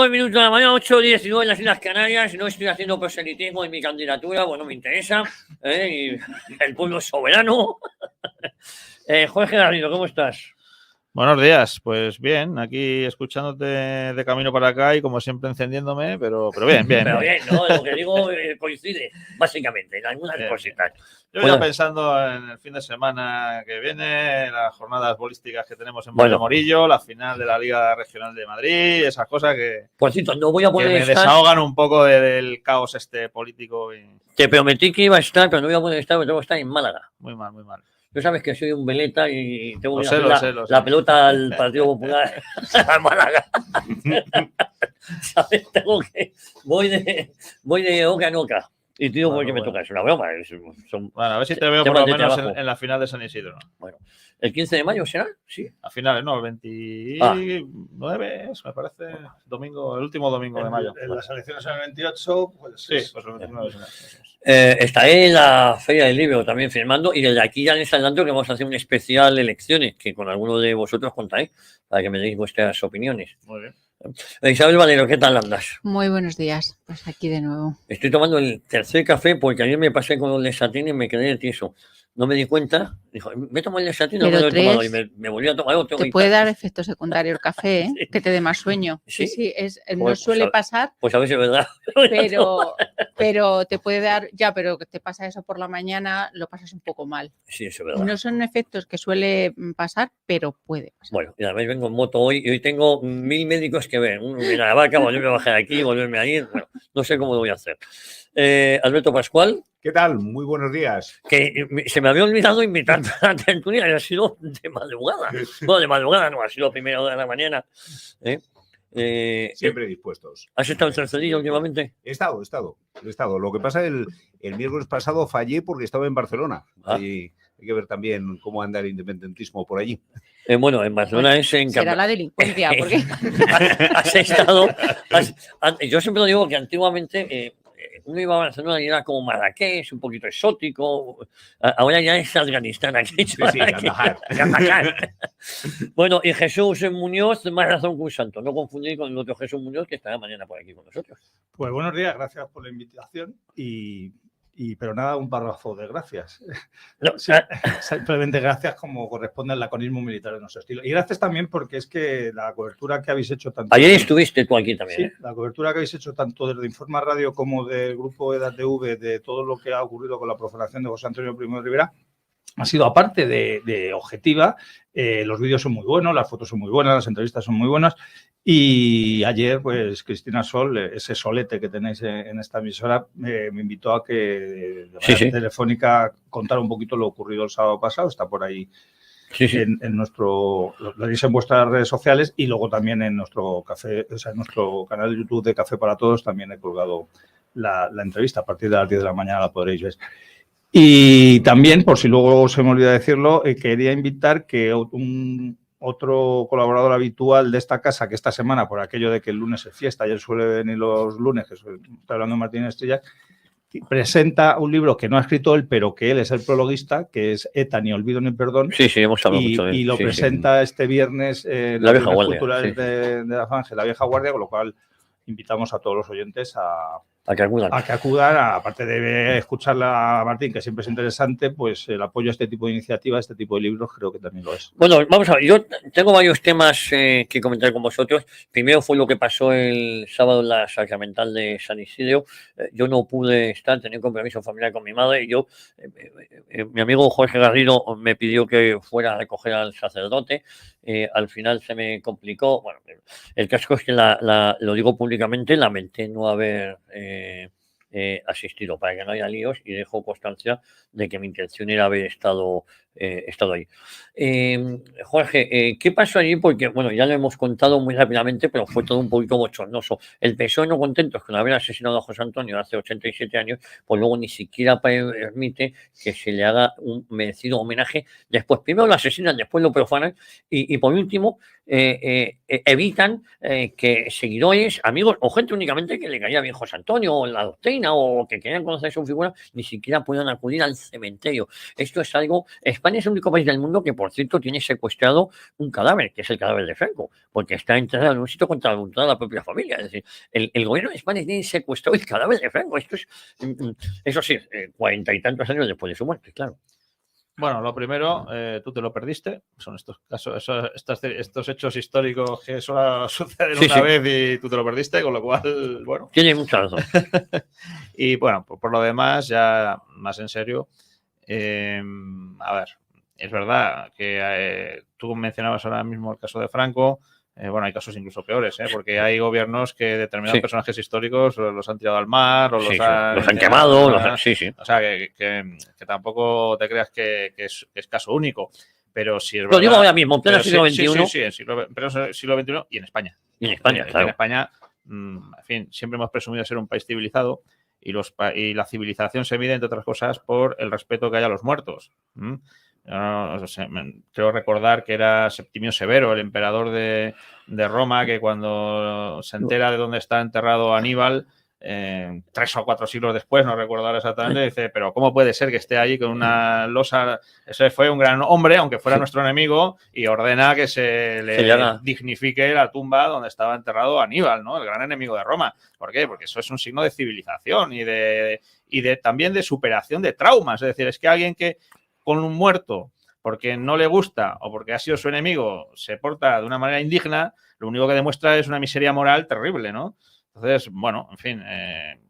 Minutos de la mañana, 8:19 en las Islas Canarias. No estoy haciendo proselitismo en mi candidatura, bueno, me interesa. Y el pueblo es soberano. Jorge Garrido, ¿cómo estás? Buenos días, pues bien, aquí escuchándote de camino para acá y como siempre encendiéndome, pero bien. Pero bien, ¿no? Lo que digo coincide, básicamente, en algunas cositas. Yo ya pensando en el fin de semana que viene, las jornadas bolísticas que tenemos en Morillo, la final de la Liga Regional de Madrid, esas cosas que, por cierto, no voy a poder que me desahogan un poco del caos político. Y... Te prometí que iba a estar, pero no voy a poder estar porque tengo que estar en Málaga. Muy mal. Tú sabes que soy un veleta y tengo que hacer la pelota al Partido Popular a Málaga. ¿Sabes? Voy de oca en oca. Y te digo porque me toca, es una broma. Bueno, a ver si te veo por lo menos en la final de San Isidro. Bueno, ¿el 15 de mayo será? Sí. A finales, no, el 29, me parece, domingo, el último domingo de mayo. En las elecciones en el 28, pues sí, pues el 29. Estaré en la Feria del Libro también firmando y desde aquí ya les adelanto que vamos a hacer un especial elecciones que con alguno de vosotros contaré para que me deis vuestras opiniones. Muy bien. Isabel Valero, ¿qué tal andas? Muy buenos días, pues aquí de nuevo. Estoy tomando el tercer café porque ayer me pasé con el Lesatín y me quedé tieso. No me di cuenta, dijo, me tomo el Lesatín y no me lo he tomado y me volví a tomar otro. Te puede dar efecto secundario el café, ¿eh? Sí. Que te dé más sueño. Sí, no suele pasar. Pues a ver si es verdad. Pero te puede dar, pero que te pasa eso por la mañana, lo pasas un poco mal. Sí, eso es verdad. No son efectos que suele pasar, pero puede pasar. Bueno, y además vengo en moto hoy y hoy tengo 1000 médicos que ver. Uno en la vaca, volverme a bajar aquí, volverme a ir. Bueno, no sé cómo lo voy a hacer. Alberto Pascual. ¿Qué tal? Muy buenos días. Que se me había olvidado invitar a la tertulia y ha sido de madrugada. Bueno, de madrugada no, ha sido a primera hora de la mañana. Siempre dispuestos. ¿Has estado en Cercedilla últimamente? He estado. Lo que pasa, el miércoles pasado fallé porque estaba en Barcelona. Y hay que ver también cómo anda el independentismo por allí. Bueno, en Barcelona es en... Será la delincuencia, porque... has estado... yo siempre digo que antiguamente... uno iba a Barcelona y era como Marrakech, un poquito exótico. Ahora ya es Afganistán. Aquí, sí, Kandahar. Bueno, y Jesús Muñoz, más razón que un santo. No confundir con el otro Jesús Muñoz que estará mañana por aquí con nosotros. Pues buenos días, gracias por la invitación. Pero nada, un párrafo de gracias. No, simplemente gracias como corresponde al laconismo militar de nuestro estilo. Y gracias también porque es que la cobertura que habéis hecho tanto... Ayer estuviste tú aquí también. Sí, la cobertura que habéis hecho tanto desde Informa Radio como del grupo EDATV de todo lo que ha ocurrido con la profanación de José Antonio Primo de Rivera ha sido, aparte de objetiva, los vídeos son muy buenos, las fotos son muy buenas, las entrevistas son muy buenas. Y ayer, pues, Cristina Sol, ese solete que tenéis en esta emisora, me invitó a que de manera telefónica contara un poquito lo ocurrido el sábado pasado. Está por ahí en nuestro... Lo tenéis en vuestras redes sociales y luego también en nuestro café, o sea, en nuestro canal de YouTube de Café para Todos también he colgado la entrevista. A partir de las 10 de la mañana la podréis ver. Y también, por si luego se me olvida decirlo, quería invitar que otro colaborador habitual de esta casa, que esta semana, por aquello de que el lunes es fiesta, ayer suele venir los lunes, que estoy hablando de Martín Estrella, presenta un libro que no ha escrito él, pero que él es el prologuista, que es ETA, ni olvido ni perdón. Sí, hemos hablado mucho de él. Y lo presenta este viernes en la Vieja Guardia culturales de la Falange, la Vieja Guardia, con lo cual invitamos a todos los oyentes a que acudan, aparte de escuchar a Martín, que siempre es interesante, pues el apoyo a este tipo de iniciativas, a este tipo de libros, creo que también lo es. Bueno, vamos a ver, yo tengo varios temas que comentar con vosotros. Primero fue lo que pasó el sábado en la Sacramental de San Isidro. Yo no pude estar, tenía un compromiso familiar con mi madre. Mi amigo Jorge Garrido me pidió que fuera a recoger al sacerdote. Al final se me complicó. Bueno, el caso es que lo digo públicamente, lamenté no haber asistido para que no haya líos y dejo constancia de que mi intención era haber estado ahí. Jorge, ¿qué pasó allí? Porque, bueno, ya lo hemos contado muy rápidamente, pero fue todo un poquito bochornoso. El PSOE, no contentos con haber asesinado a José Antonio hace 87 años, pues luego ni siquiera permite que se le haga un merecido homenaje. Después, primero lo asesinan, después lo profanan y por último, evitan que seguidores, amigos o gente únicamente que le caía bien José Antonio o la doctrina o que querían conocer su figura, ni siquiera puedan acudir al cementerio. Esto es algo... España es el único país del mundo que, por cierto, tiene secuestrado un cadáver, que es el cadáver de Franco, porque está enterrado en un sitio contra la voluntad de la propia familia. Es decir, el gobierno de España tiene secuestrado el cadáver de Franco. Esto es, eso sí, 40 y tantos años después de su muerte, claro. Bueno, lo primero, tú te lo perdiste. Son estos casos, estos hechos históricos que solo suceden una vez y tú te lo perdiste, con lo cual, bueno. Tienes mucha razón. Y bueno, por lo demás, ya más en serio, a ver, es verdad que tú mencionabas ahora mismo el caso de Franco. Bueno, hay casos incluso peores, porque hay gobiernos que determinados personajes históricos los han tirado al mar o los han quemado. O sea, que tampoco te creas que es caso único. Pero sí es verdad. Lo digo ahora mismo, en pleno siglo XXI. Sí, en siglo XXI y en España. Y en España, claro. En España, en fin, siempre hemos presumido ser un país civilizado y la civilización se mide, entre otras cosas, por el respeto que hay a los muertos. Creo recordar que era Septimio Severo, el emperador de Roma, que cuando se entera de dónde está enterrado Aníbal, 3 o 4 siglos después, no recuerdo ahora exactamente, dice, pero ¿cómo puede ser que esté allí con una losa? Ese fue un gran hombre, aunque fuera nuestro enemigo, y ordena que se le dignifique la tumba donde estaba enterrado Aníbal, ¿no? El gran enemigo de Roma. ¿Por qué? Porque eso es un signo de civilización y también de superación de traumas. Es decir, es que alguien que con un muerto, porque no le gusta o porque ha sido su enemigo, se porta de una manera indigna, lo único que demuestra es una miseria moral terrible, ¿no? Entonces, bueno, en fin,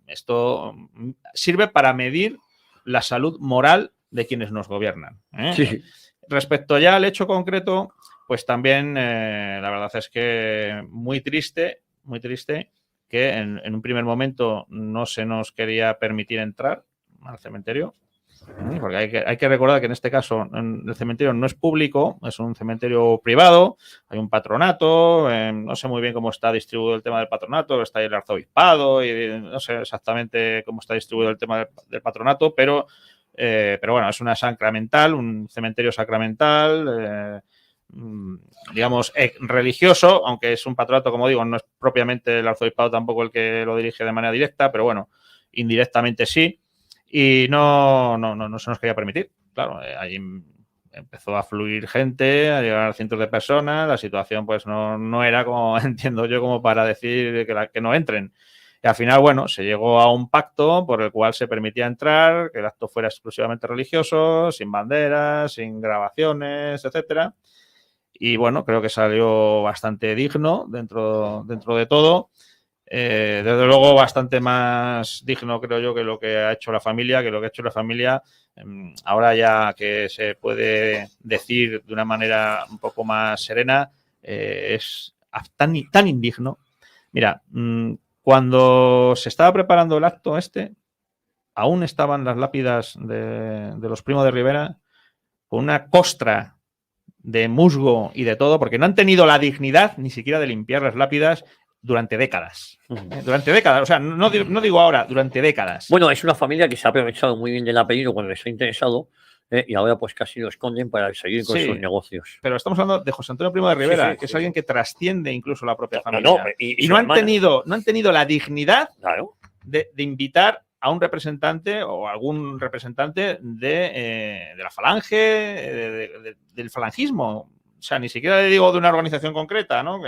esto sirve para medir la salud moral de quienes nos gobiernan. Sí. Respecto ya al hecho concreto, pues también la verdad es que muy triste que en un primer momento no se nos quería permitir entrar al cementerio. Porque hay que recordar que en este caso el cementerio no es público, es un cementerio privado, hay un patronato, no sé muy bien cómo está distribuido el tema del patronato, está ahí el arzobispado y no sé exactamente cómo está distribuido el tema del patronato, pero bueno, es una sacramental, un cementerio sacramental, digamos, religioso, aunque es un patronato, como digo, no es propiamente el arzobispado tampoco el que lo dirige de manera directa, pero bueno, indirectamente sí. Y no se nos quería permitir. Claro, allí empezó a fluir gente, a llegar cientos de personas. La situación pues no era como, entiendo yo, como para decir que no entren. Y al final, bueno, se llegó a un pacto por el cual se permitía entrar, que el acto fuera exclusivamente religioso, sin banderas, sin grabaciones, etcétera. Y bueno, creo que salió bastante digno dentro de todo. Desde luego bastante más digno, creo yo, que lo que ha hecho la familia, ahora ya que se puede decir de una manera un poco más serena, es tan indigno. Mira, cuando se estaba preparando el acto aún estaban las lápidas de los Primo de Rivera con una costra de musgo y de todo, porque no han tenido la dignidad ni siquiera de limpiar las lápidas durante décadas. Durante décadas, o sea, no digo ahora, durante décadas. Bueno, es una familia que se ha aprovechado muy bien del apellido cuando les ha interesado y ahora pues casi lo esconden para seguir con sus negocios. Pero estamos hablando de José Antonio Primo de Rivera, que es alguien que trasciende incluso la propia familia. Y no han tenido la dignidad de invitar a un representante o algún representante de la falange, del falangismo. O sea, ni siquiera le digo de una organización concreta, ¿no?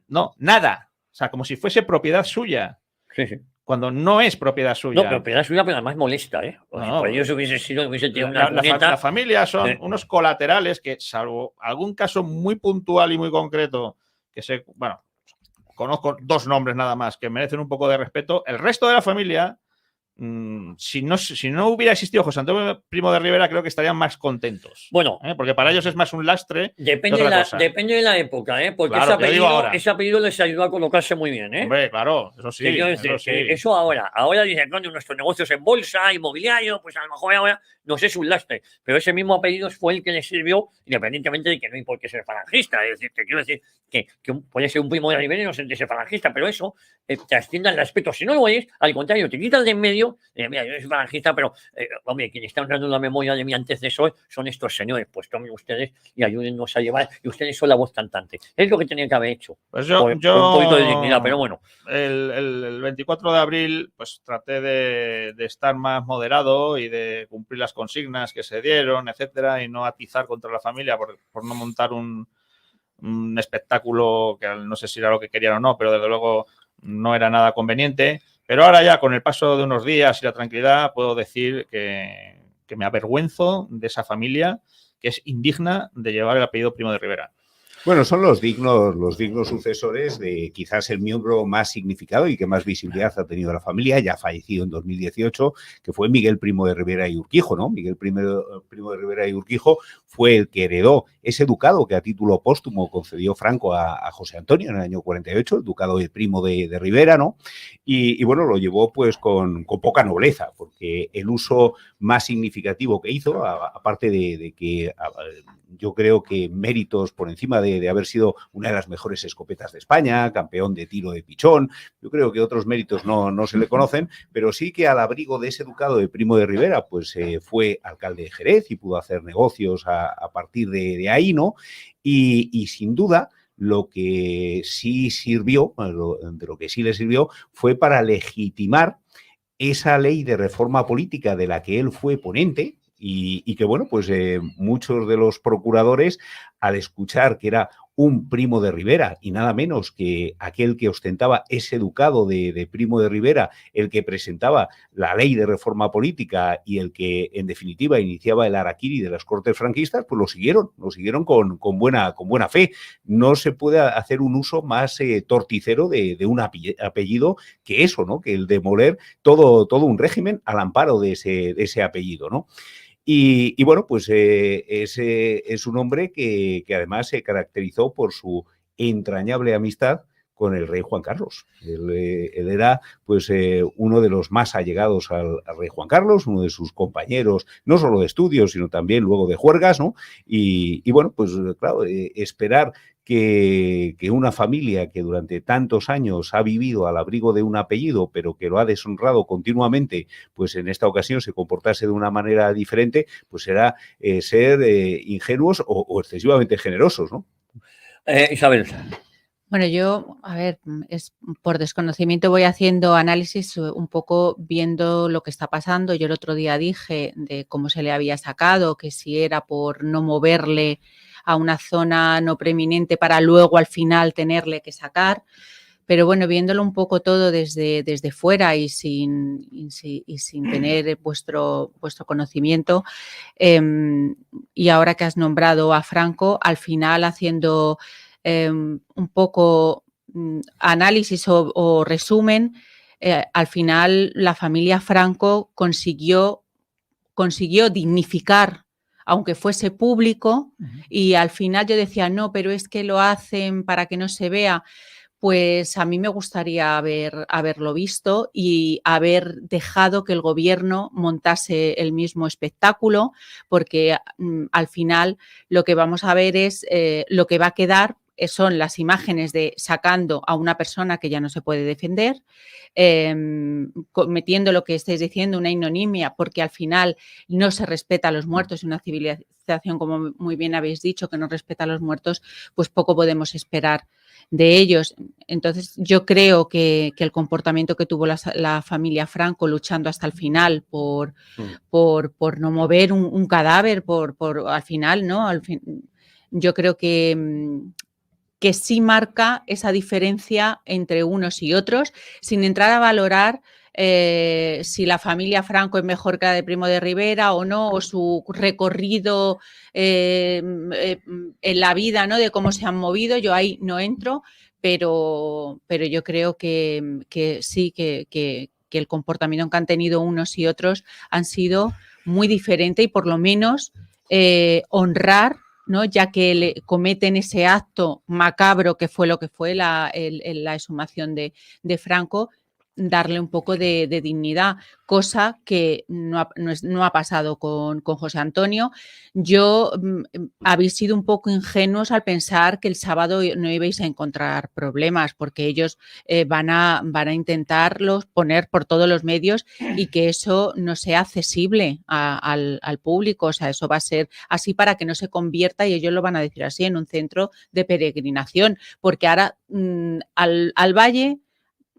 No, nada. O sea, como si fuese propiedad suya. Sí. Cuando no es propiedad suya. No, propiedad suya, pero además molesta, ¿eh? O sea, por ellos hubiese tenido una la familia son unos colaterales que, salvo algún caso muy puntual y muy concreto, conozco 2 nombres nada más que merecen un poco de respeto, el resto de la familia, si no hubiera existido José Antonio Primo de Rivera, creo que estarían más contentos. Bueno, porque para ellos es más un lastre. Depende de la época, porque claro, ese apellido les ayudó a colocarse muy bien, ¿eh? Hombre, claro, eso sí. Eso ahora dicen, coño, nuestros negocios en bolsa, inmobiliario, pues a lo mejor ahora nos es un lastre. Pero ese mismo apellido fue el que les sirvió, independientemente de que no hay por qué ser falangista. Es decir, quiero decir que puede ser un Primo de Rivera y no sentirse falangista, pero eso trasciende al respeto. Si no lo es, al contrario, te quitas de en medio Unidos. Mira, yo soy falangista, pero, hombre, quien está honrando la memoria de mi antecesor son estos señores. Pues tomen ustedes y ayúdennos a llevar. Y ustedes son la voz cantante. Es lo que tenía que haber hecho. Pues Por un poquito de dignidad, pero bueno. El 24 de abril, pues traté de estar más moderado y de cumplir las consignas que se dieron, etcétera, y no atizar contra la familia por no montar un espectáculo que no sé si era lo que querían o no, pero desde luego no era nada conveniente. Pero ahora ya, con el paso de unos días y la tranquilidad, puedo decir que me avergüenzo de esa familia, que es indigna de llevar el apellido Primo de Rivera. Bueno, son los dignos sucesores de quizás el miembro más significado y que más visibilidad ha tenido la familia, ya fallecido en 2018, que fue Miguel Primo de Rivera y Urquijo, ¿no? Miguel Primo de Rivera y Urquijo fue el que heredó ese ducado que a título póstumo concedió Franco a José Antonio en el año 48, el ducado de Primo de Rivera, ¿no? Y bueno, lo llevó pues con poca nobleza, porque el uso más significativo que hizo, aparte de que yo creo que méritos por encima de haber sido una de las mejores escopetas de España, campeón de tiro de pichón, yo creo que otros méritos no se le conocen, pero sí que al abrigo de ese ducado de Primo de Rivera, pues fue alcalde de Jerez y pudo hacer negocios a partir de ahí, ¿no? Y sin duda, lo que sí sirvió, de lo que sí le sirvió, fue para legitimar esa ley de reforma política de la que él fue ponente, y que, bueno, pues muchos de los procuradores, al escuchar que era un Primo de Rivera y nada menos que aquel que ostentaba ese ducado de Primo de Rivera, el que presentaba la ley de reforma política y el que, en definitiva, iniciaba el harakiri de las Cortes franquistas, pues lo siguieron con buena fe. No se puede hacer un uso más torticero de un apellido que eso, ¿no? Que el demoler todo un régimen al amparo de ese apellido, ¿no? Y bueno, pues ese es un hombre que además se caracterizó por su entrañable amistad con el rey Juan Carlos. Él era pues uno de los más allegados al rey Juan Carlos, uno de sus compañeros, no solo de estudios, sino también luego de juergas, ¿no? Y bueno, pues claro, esperar que una familia que durante tantos años ha vivido al abrigo de un apellido, pero que lo ha deshonrado continuamente, pues en esta ocasión se comportase de una manera diferente, pues será ser ingenuos o excesivamente generosos, ¿no? Isabel. Bueno, yo, a ver, es por desconocimiento voy haciendo análisis un poco viendo lo que está pasando. Yo el otro día dije de cómo se le había sacado, que si era por no moverle a una zona no preeminente para luego al final tenerle que sacar. Pero bueno, viéndolo un poco todo desde fuera y sin tener vuestro conocimiento, y ahora que has nombrado a Franco, al final haciendo un poco análisis o resumen, al final la familia Franco consiguió dignificar, aunque fuese público, y al final yo decía, no, pero es que lo hacen para que no se vea. Pues a mí me gustaría haberlo visto y haber dejado que el gobierno montase el mismo espectáculo, porque al final lo que vamos a ver es lo que va a quedar son las imágenes de sacando a una persona que ya no se puede defender, cometiendo lo que estáis diciendo, una ignominia, porque al final no se respeta a los muertos, una civilización, como muy bien habéis dicho, que no respeta a los muertos, pues poco podemos esperar de ellos. Entonces yo creo que el comportamiento que tuvo la familia Franco luchando hasta el final por no mover un cadáver, por al final, ¿no? Yo creo que sí marca esa diferencia entre unos y otros, sin entrar a valorar si la familia Franco es mejor que la de Primo de Rivera o no, o su recorrido en la vida, ¿no? De cómo se han movido. Yo ahí no entro, pero yo creo que sí, que el comportamiento que han tenido unos y otros han sido muy diferente y por lo menos honrar, ¿no? Ya que le cometen ese acto macabro que fue lo que fue la exhumación de Franco, darle un poco de dignidad, cosa que no ha pasado con José Antonio. Habéis sido un poco ingenuos al pensar que el sábado no ibais a encontrar problemas, porque ellos van a intentarlos poner por todos los medios y que eso no sea accesible al público. O sea, eso va a ser así para que no se convierta, y ellos lo van a decir así, en un centro de peregrinación, porque ahora al Valle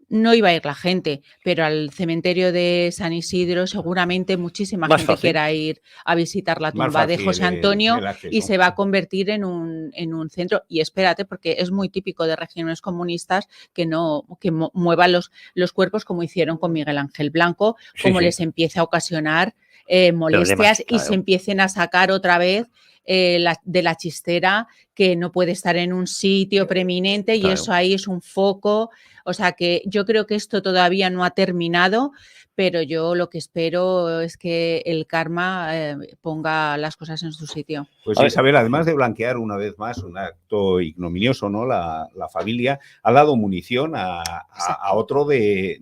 no iba a ir la gente, pero al cementerio de San Isidro seguramente muchísima Más gente fácil. quiera ir a visitar la Más tumba de fácil José Antonio el acceso. y se va a convertir en un centro. Y espérate, porque es muy típico de regímenes comunistas que muevan los cuerpos, como hicieron con Miguel Ángel Blanco, Sí, como sí. les empiece a ocasionar molestias Problemas, y claro. se empiecen a sacar otra vez de la chistera, que no puede estar en un sitio preeminente, y Claro. eso ahí es un foco. O sea que yo creo que esto todavía no ha terminado, pero yo lo que espero es que el karma ponga las cosas en su sitio. Pues A ver. Isabel, además de blanquear una vez más un acto ignominioso, ¿no? La familia ha dado munición a otro de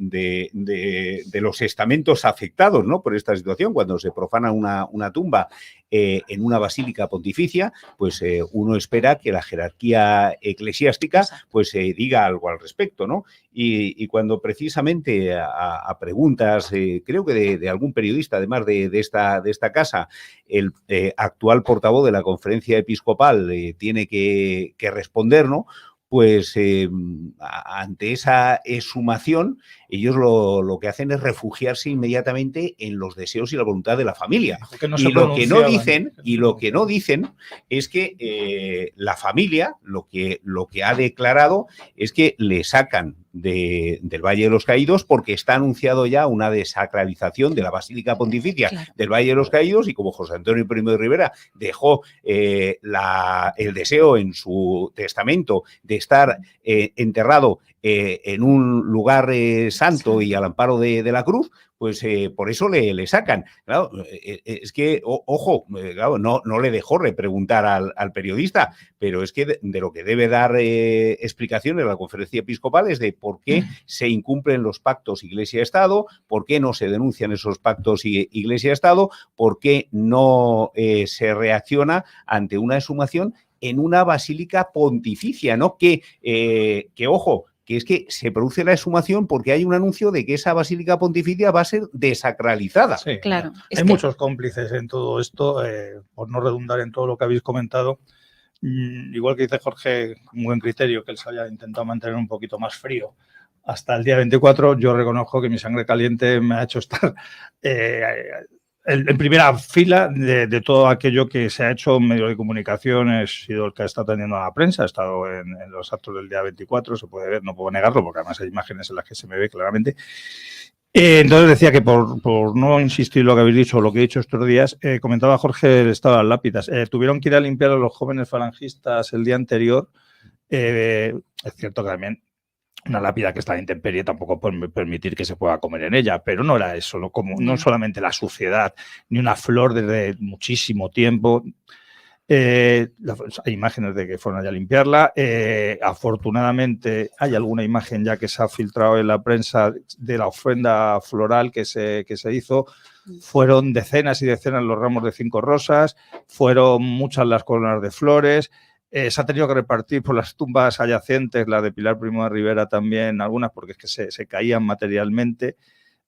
los estamentos afectados, ¿no? Por esta situación. Cuando se profana una tumba en una basílica pontificia, pues uno espera que la jerarquía eclesiástica pues diga algo al respecto, ¿no? Y cuando precisamente a preguntas, creo que de algún periodista, además de esta casa, el actual portavoz de la conferencia episcopal tiene que responder, ¿no? Pues ante esa exhumación, ellos lo que hacen es refugiarse inmediatamente en los deseos y la voluntad de la familia. Y lo que no dicen es que la familia lo que ha declarado es que le sacan del Valle de los Caídos porque está anunciado ya una desacralización de la Basílica Pontificia del Valle de los Caídos, y como José Antonio I de Rivera dejó el deseo en su testamento de estar enterrado en un lugar santo y al amparo de la cruz, pues por eso le sacan. Claro, es que, ojo, claro, no le dejó repreguntar al periodista, pero es que de lo que debe dar explicaciones la conferencia episcopal es de por qué se incumplen los pactos Iglesia-Estado, por qué no se denuncian esos pactos Iglesia-Estado, por qué no se reacciona ante una exhumación en una basílica pontificia, ¿no? Que ojo, que es que se produce la exhumación porque hay un anuncio de que esa basílica pontificia va a ser desacralizada. Sí, claro. Hay muchos cómplices en todo esto, por no redundar en todo lo que habéis comentado. Igual que dice Jorge, con buen criterio, que él se haya intentado mantener un poquito más frío hasta el día 24, yo reconozco que mi sangre caliente me ha hecho estar en primera fila de todo aquello que se ha hecho en medios de comunicación. He sido el que ha estado atendiendo a la prensa, he estado en los actos del día 24, se puede ver, no puedo negarlo, porque además hay imágenes en las que se me ve claramente. Entonces decía que por no insistir lo que habéis dicho o lo que he dicho estos días, comentaba Jorge el estado de las lápidas. Tuvieron que ir a limpiar a los jóvenes falangistas el día anterior. Es cierto que también una lápida que está en intemperie tampoco puede permitir que se pueda comer en ella, pero no era eso, no solamente la suciedad, ni una flor desde muchísimo tiempo. Hay imágenes de que fueron allá a limpiarla. Afortunadamente hay alguna imagen ya que se ha filtrado en la prensa de la ofrenda floral que se hizo. Fueron decenas y decenas los ramos de 5 rosas, fueron muchas las coronas de flores. Se ha tenido que repartir por las tumbas adyacentes, la de Pilar Primo de Rivera también, algunas porque es que se caían materialmente.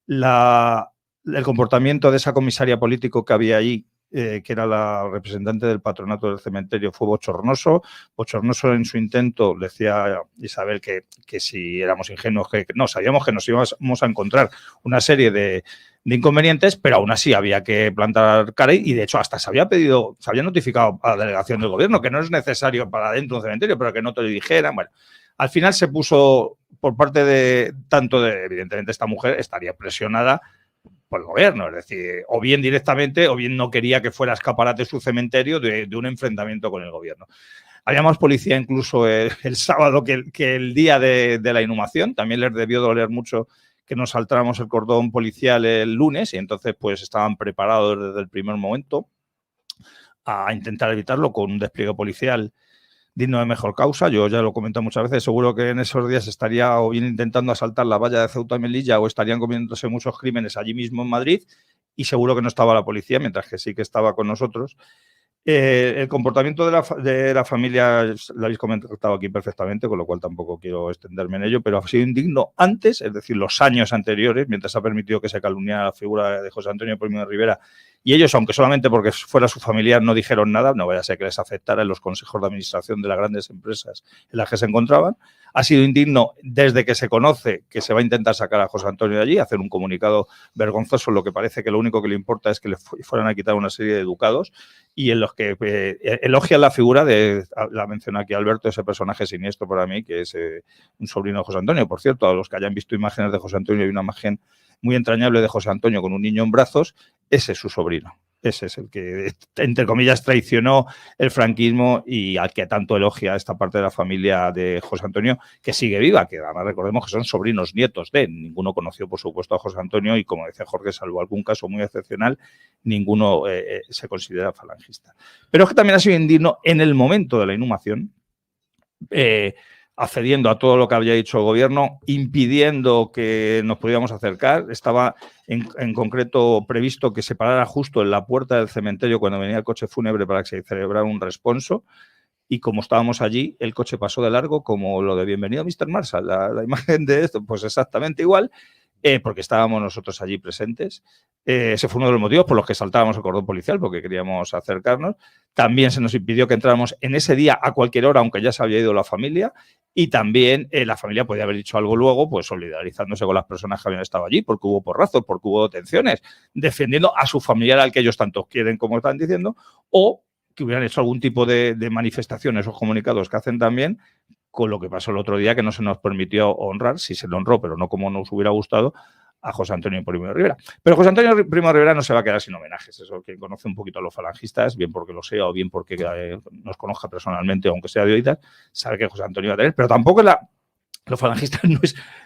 El comportamiento de esa comisaria político que había allí, que era la representante del patronato del cementerio, fue bochornoso en su intento. Decía Isabel que si éramos ingenuos, que no, sabíamos que nos íbamos a encontrar una serie de inconvenientes, pero aún así había que plantar cara, y de hecho hasta se había notificado a la delegación del gobierno que no es necesario para dentro de un cementerio, pero que no te lo dijeran. Bueno, al final se puso por parte de evidentemente esta mujer estaría presionada por el gobierno, es decir, o bien directamente o bien no quería que fuera escaparate su cementerio de un enfrentamiento con el gobierno. Había más policía incluso el sábado que el día de la inhumación. También les debió doler mucho que nos saltáramos el cordón policial el lunes, y entonces pues estaban preparados desde el primer momento a intentar evitarlo con un despliegue policial digno de mejor causa. Yo ya lo he comentado muchas veces, seguro que en esos días estaría o bien intentando asaltar la valla de Ceuta y Melilla o estarían cometiéndose muchos crímenes allí mismo en Madrid y seguro que no estaba la policía, mientras que sí que estaba con nosotros. El comportamiento de la familia lo habéis comentado aquí perfectamente, con lo cual tampoco quiero extenderme en ello, pero ha sido indigno antes, es decir, los años anteriores, mientras ha permitido que se calumniara la figura de José Antonio Primo de Rivera. Y ellos, aunque solamente porque fuera su familiar, no dijeron nada, no vaya a ser que les afectara en los consejos de administración de las grandes empresas en las que se encontraban. Ha sido indigno desde que se conoce que se va a intentar sacar a José Antonio de allí, hacer un comunicado vergonzoso, lo que parece que lo único que le importa es que le fueran a quitar una serie de ducados, y en los que elogian la figura de, la menciona aquí Alberto, ese personaje siniestro para mí, que es un sobrino de José Antonio. Por cierto, a los que hayan visto imágenes de José Antonio, hay una imagen muy entrañable de José Antonio con un niño en brazos, ese es su sobrino. Ese es el que, entre comillas, traicionó el franquismo y al que tanto elogia esta parte de la familia de José Antonio, que sigue viva, que además recordemos que son sobrinos nietos de. Ninguno conoció, por supuesto, a José Antonio y, como decía Jorge, salvo algún caso muy excepcional, ninguno se considera falangista. Pero es que también ha sido indigno en el momento de la inhumación, accediendo a todo lo que había dicho el gobierno, impidiendo que nos pudiéramos acercar. Estaba en concreto previsto que se parara justo en la puerta del cementerio cuando venía el coche fúnebre para que se celebrara un responso, y como estábamos allí, el coche pasó de largo, como lo de Bienvenido Mr. Marshall, la imagen de esto, pues exactamente igual, porque estábamos nosotros allí presentes. Ese fue uno de los motivos por los que saltábamos el cordón policial, porque queríamos acercarnos. También se nos impidió que entráramos en ese día a cualquier hora, aunque ya se había ido la familia, y también la familia podía haber dicho algo luego, pues solidarizándose con las personas que habían estado allí, porque hubo porrazos, porque hubo detenciones, defendiendo a su familiar al que ellos tanto quieren, como están diciendo, o que hubieran hecho algún tipo de manifestaciones o comunicados que hacen también, con lo que pasó el otro día, que no se nos permitió honrar, sí se le honró, pero no como nos hubiera gustado, a José Antonio Primo de Rivera. Pero José Antonio Primo de Rivera no se va a quedar sin homenajes. Eso, quien conoce un poquito a los falangistas, bien porque lo sea o bien porque nos conozca personalmente, aunque sea de oídas, sabe que José Antonio va a tener, pero tampoco los falangistas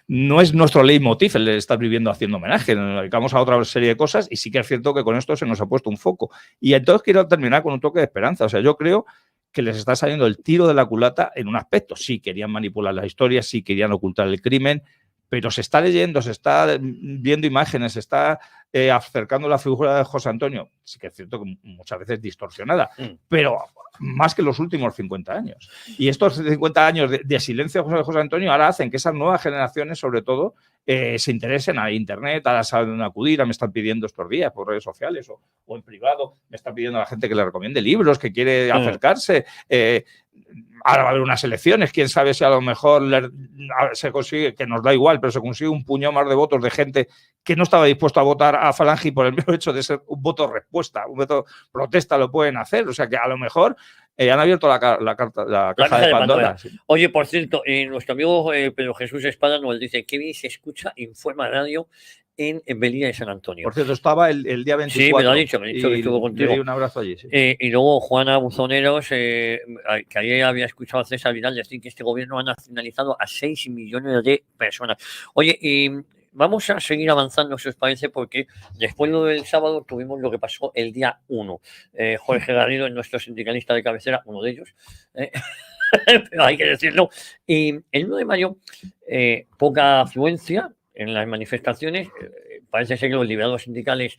no es nuestro leitmotiv el de estar viviendo haciendo homenaje. Nos dedicamos a otra serie de cosas y sí que es cierto que con esto se nos ha puesto un foco. Y entonces quiero terminar con un toque de esperanza. O sea, yo creo que les está saliendo el tiro de la culata en un aspecto. Sí, querían manipular la historia, sí querían ocultar el crimen, pero se está leyendo, se está viendo imágenes, se está acercando la figura de José Antonio. Sí que es cierto que muchas veces distorsionada, pero más que los últimos 50 años. Y estos 50 años de silencio de José Antonio ahora hacen que esas nuevas generaciones, sobre todo, se interesen a Internet, ahora saben dónde acudir, me están pidiendo estos días por redes sociales o en privado, me están pidiendo a la gente que le recomiende libros, que quiere acercarse. Ahora va a haber unas elecciones, quién sabe si a lo mejor se consigue, que nos da igual, pero se consigue un puñado más de votos de gente que no estaba dispuesto a votar a Falange y por el mero hecho de ser un voto respuesta, un voto protesta, lo pueden hacer. O sea que a lo mejor han abierto la caja de Pandora. Sí. Oye, por cierto, nuestro amigo Pedro Jesús Espada nos dice que bien se escucha Informa Radio en Belía de San Antonio. Por cierto, estaba el día 24. Sí, me lo ha dicho que estuvo contigo. Le di un abrazo allí. Sí. Y luego Juana Buzoneros, que ayer había escuchado a César Vidal decir que este gobierno ha nacionalizado a 6 millones de personas. Oye, y vamos a seguir avanzando, si os parece, porque después del sábado tuvimos lo que pasó el día 1. Jorge Garrido es nuestro sindicalista de cabecera, uno de ellos. Pero hay que decirlo. Y el 1 de mayo, poca afluencia en las manifestaciones. Parece ser que los liberados sindicales,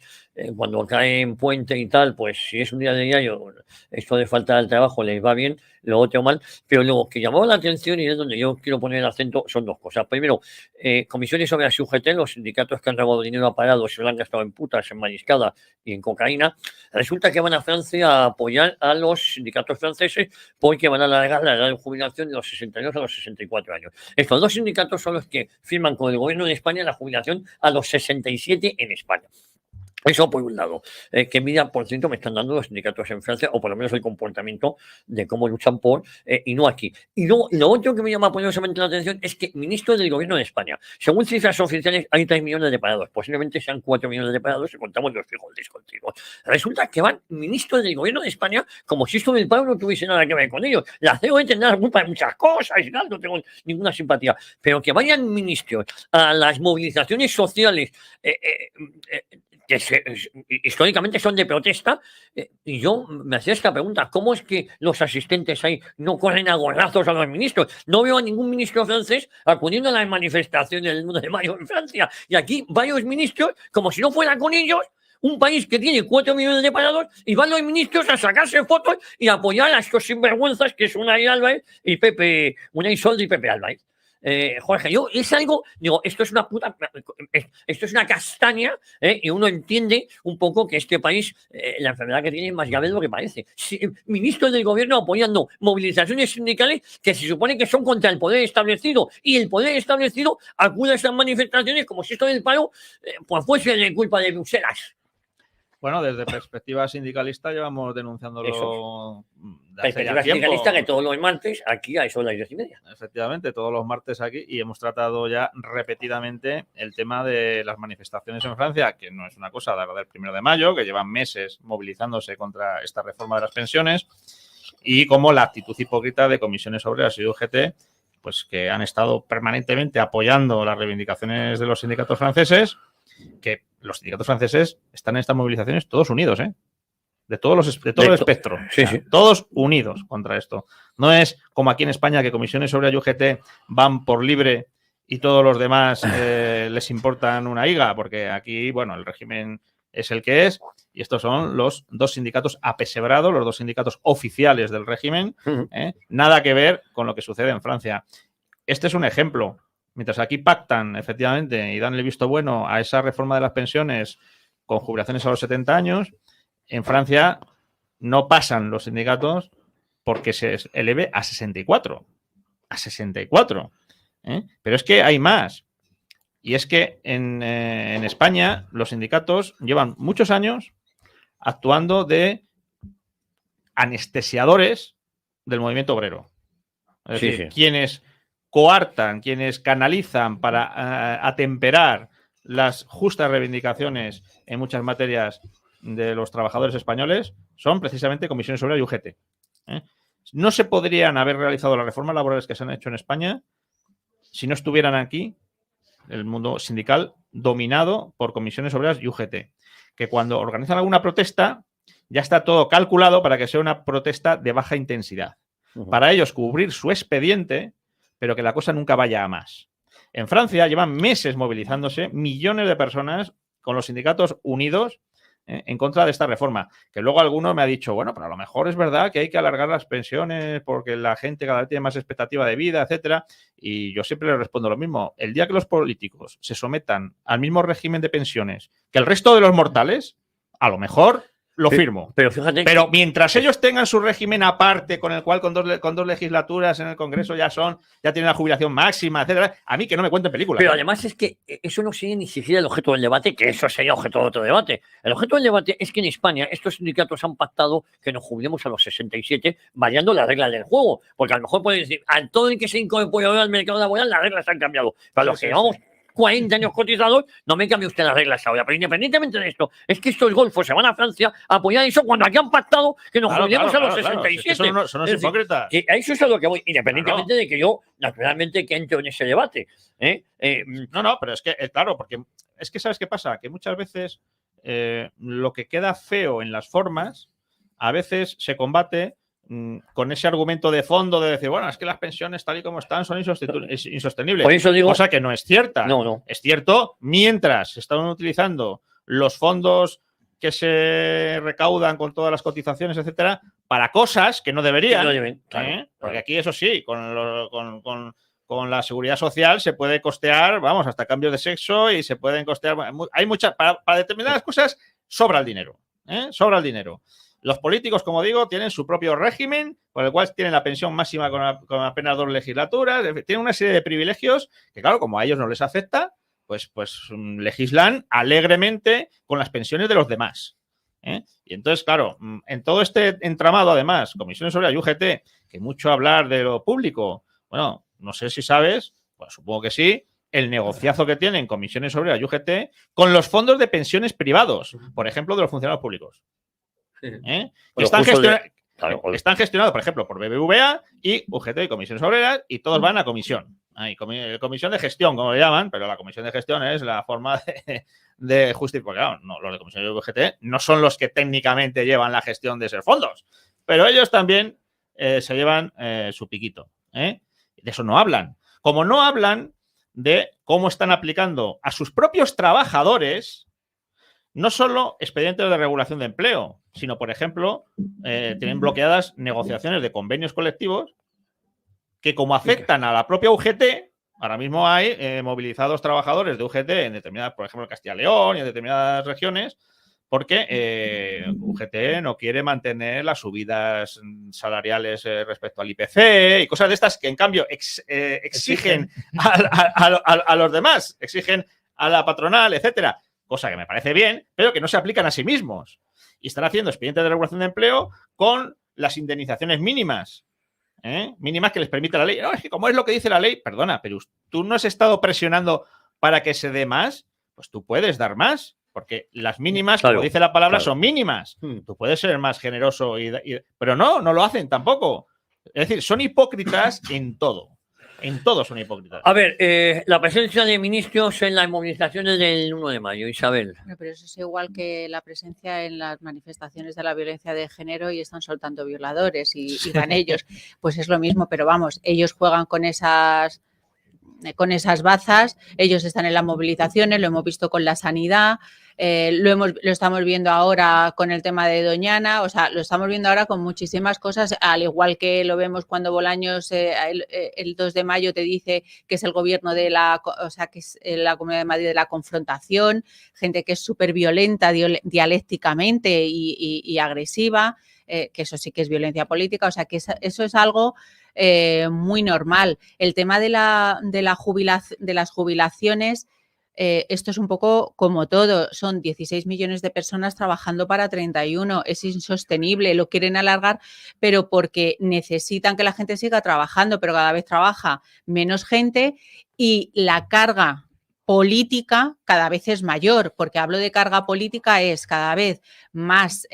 cuando caen puente y tal, pues si es un día de diario, esto de falta del trabajo les va bien, lo otro mal. Pero lo que llamó la atención y es donde yo quiero poner el acento son dos cosas. Primero, comisiones sobre la UGT, los sindicatos que han robado dinero a parados y lo han gastado en putas, en mariscada y en cocaína. Resulta que van a Francia a apoyar a los sindicatos franceses porque van a alargar la edad de jubilación de los 62 a los 64 años. Estos dos sindicatos son los que firman con el gobierno de España la jubilación a los 67 en España. Eso por un lado. ¿Qué medida por ciento me están dando los sindicatos en Francia? O por lo menos el comportamiento de cómo luchan por, y no aquí. Y luego, lo otro que me llama poderosamente la atención es que ministros del gobierno de España, según cifras oficiales, hay 3 millones de parados. Posiblemente sean 4 millones de parados si contamos los frijoles contigo. Resulta que van ministros del gobierno de España como si esto del paro no tuviese nada que ver con ellos. La COE tendrá la culpa de muchas cosas y tal, no tengo ninguna simpatía. Pero que vayan ministros a las movilizaciones sociales que históricamente son de protesta, y yo me hacía esta pregunta, ¿cómo es que los asistentes ahí no corren a gorrazos a los ministros? No veo a ningún ministro francés acudiendo a las manifestaciones del 1 de mayo en Francia, y aquí varios ministros, como si no fuera con ellos, un país que tiene 4 millones de parados, y van los ministros a sacarse fotos y a apoyar a estos sinvergüenzas que son Unai Álvarez y Unai Soldi y Pepe Álvarez. Jorge, yo es algo, digo, esto es una puta, esto es una castaña, y uno entiende un poco que este país, la enfermedad que tiene es más grave de lo que parece. Ministros del gobierno apoyando movilizaciones sindicales que se supone que son contra el poder establecido, y el poder establecido acude a esas manifestaciones como si esto del paro pues fuese de culpa de Bruselas. Bueno, desde perspectiva sindicalista llevamos denunciándolo desde hace Perspectiva ya tiempo. sindicalista que todos los martes aquí a eso de las 10:30. Efectivamente, todos los martes aquí, y hemos tratado ya repetidamente el tema de las manifestaciones en Francia, que no es una cosa de la del 1 de mayo, que llevan meses movilizándose contra esta reforma de las pensiones, y como la actitud hipócrita de comisiones obreras y UGT, pues que han estado permanentemente apoyando las reivindicaciones de los sindicatos franceses, que los sindicatos franceses están en estas movilizaciones todos unidos, de todo el espectro. Sí, o sea, sí. Todos unidos contra esto. No es como aquí en España que comisiones sobre UGT van por libre y todos los demás les importan una higa, porque aquí, bueno, el régimen es el que es, y estos son los 2 sindicatos apesebrados, los 2 sindicatos oficiales del régimen, nada que ver con lo que sucede en Francia. Este es un ejemplo. Mientras aquí pactan, efectivamente, y dan el visto bueno a esa reforma de las pensiones con jubilaciones a los 70 años, en Francia no pasan los sindicatos porque se eleve a 64. A 64. Pero es que hay más. Y es que en España los sindicatos llevan muchos años actuando de anestesiadores del movimiento obrero. Es decir, quienes coartan, quienes canalizan para atemperar las justas reivindicaciones en muchas materias de los trabajadores españoles son precisamente comisiones obreras y UGT. No se podrían haber realizado las reformas laborales que se han hecho en España si no estuvieran aquí el mundo sindical dominado por comisiones obreras y UGT, que cuando organizan alguna protesta ya está todo calculado para que sea una protesta de baja intensidad. Para ellos cubrir su expediente, pero que la cosa nunca vaya a más. En Francia llevan meses movilizándose millones de personas con los sindicatos unidos en contra de esta reforma. Que luego alguno me ha dicho, bueno, pero a lo mejor es verdad que hay que alargar las pensiones porque la gente cada vez tiene más expectativa de vida, etcétera. Y yo siempre les respondo lo mismo. El día que los políticos se sometan al mismo régimen de pensiones que el resto de los mortales, a lo mejor lo firmo. Pero fíjate. Pero mientras ellos tengan su régimen aparte, con el cual con dos legislaturas en el Congreso ya tienen la jubilación máxima, etcétera, a mí que no me cuenten películas. Pero además es que eso no sería ni siquiera el objeto del debate, que eso sería objeto de otro debate. El objeto del debate es que en España estos sindicatos han pactado que nos jubilemos a los 67 variando las reglas del juego. Porque a lo mejor pueden decir, a todo el que se incorpore al mercado laboral, las reglas han cambiado. Para los que llevamos 40 años cotizados, no me cambie usted las reglas ahora. Pero independientemente de esto, es que estos golfos se van a Francia a apoyar eso cuando aquí han pactado que nos jubilemos a los 67. Es que son es decir, hipócritas. que a eso es a lo que voy, independientemente de que yo, naturalmente, que entro en ese debate. No, pero es que, claro, porque es que ¿sabes qué pasa? Que muchas veces lo que queda feo en las formas, a veces se combate con ese argumento de fondo de decir, bueno, es que las pensiones tal y como están son insostenibles. Por eso digo, cosa que no es cierta. No. Es cierto mientras se están utilizando los fondos que se recaudan con todas las cotizaciones, etcétera, para cosas que no deberían. Claro. Porque aquí, eso sí, con la seguridad social se puede costear, vamos, hasta cambios de sexo y se pueden costear. Hay muchas. Para determinadas cosas sobra el dinero. Sobra el dinero. Los políticos, como digo, tienen su propio régimen, por el cual tienen la pensión máxima con apenas 2 legislaturas, tienen una serie de privilegios que, claro, como a ellos no les afecta, pues legislan alegremente con las pensiones de los demás. Y entonces, claro, en todo este entramado, además, comisiones sobre la UGT, que mucho hablar de lo público, bueno, no sé si sabes, pues supongo que sí, el negociazo que tienen comisiones sobre la UGT con los fondos de pensiones privados, por ejemplo, de los funcionarios públicos. Que están gestionados, por ejemplo, por BBVA y UGT y comisiones obreras, y todos van a comisión. Comisión de gestión, como le llaman, pero la comisión de gestión es la forma de justicia, porque claro, no, los de comisiones de UGT no son los que técnicamente llevan la gestión de esos fondos, pero ellos también se llevan su piquito. De eso no hablan. Como no hablan de cómo están aplicando a sus propios trabajadores no solo expedientes de regulación de empleo, sino, por ejemplo, tienen bloqueadas negociaciones de convenios colectivos que, como afectan a la propia UGT, ahora mismo hay movilizados trabajadores de UGT en determinadas, por ejemplo, en Castilla y León y en determinadas regiones, porque UGT no quiere mantener las subidas salariales respecto al IPC y cosas de estas que, en cambio, exigen a los demás, exigen a la patronal, etcétera. Cosa que me parece bien, pero que no se aplican a sí mismos. Y están haciendo expedientes de regulación de empleo con las indemnizaciones mínimas. Mínimas que les permite la ley. No, es que como es lo que dice la ley, perdona, pero tú no has estado presionando para que se dé más, pues tú puedes dar más. Porque las mínimas, claro, como dice la palabra, claro, son mínimas. Tú puedes ser más generoso, pero no lo hacen tampoco. Es decir, son hipócritas en todo. En todo son hipócritas. A ver, la presencia de ministros en las movilizaciones del 1 de mayo, Isabel. No, pero eso es igual que la presencia en las manifestaciones de la violencia de género y están soltando violadores y van ellos. Pues es lo mismo, pero vamos, ellos juegan con esas bazas, ellos están en las movilizaciones, lo hemos visto con la sanidad, lo estamos viendo ahora con el tema de Doñana, o sea, lo estamos viendo ahora con muchísimas cosas, al igual que lo vemos cuando Bolaños el 2 de mayo te dice que es el gobierno de que es la Comunidad de Madrid de la confrontación, gente que es súper violenta dialécticamente y agresiva, que eso sí que es violencia política, o sea, que eso es algo muy normal. El tema de las jubilaciones, esto es un poco como todo, son 16 millones de personas trabajando para 31, es insostenible, lo quieren alargar, pero porque necesitan que la gente siga trabajando, pero cada vez trabaja menos gente y la carga política cada vez es mayor, porque hablo de carga política, es cada vez más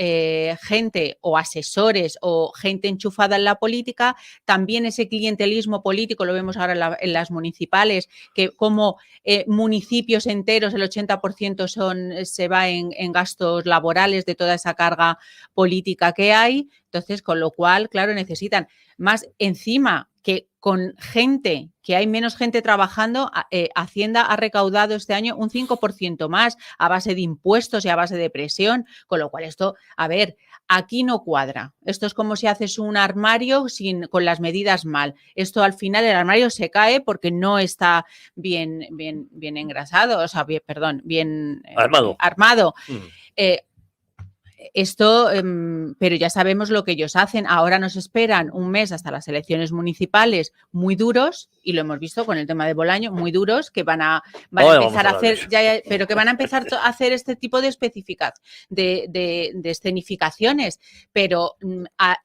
gente o asesores o gente enchufada en la política, también ese clientelismo político, lo vemos ahora en las municipales, que como municipios enteros, el 80% se va en gastos laborales de toda esa carga política que hay, entonces, con lo cual, claro, necesitan más encima que con gente, que hay menos gente trabajando, Hacienda ha recaudado este año un 5% más a base de impuestos y a base de presión, con lo cual esto, a ver, aquí no cuadra. Esto es como si haces un armario con las medidas mal. Esto al final el armario se cae porque no está bien engrasado, o sea, bien armado. Esto, pero ya sabemos lo que ellos hacen. Ahora nos esperan un mes hasta las elecciones municipales muy duros, y lo hemos visto con el tema de Bolaño, muy duros, que van a empezar a hacer, pero que van a empezar a hacer este tipo de de escenificaciones. Pero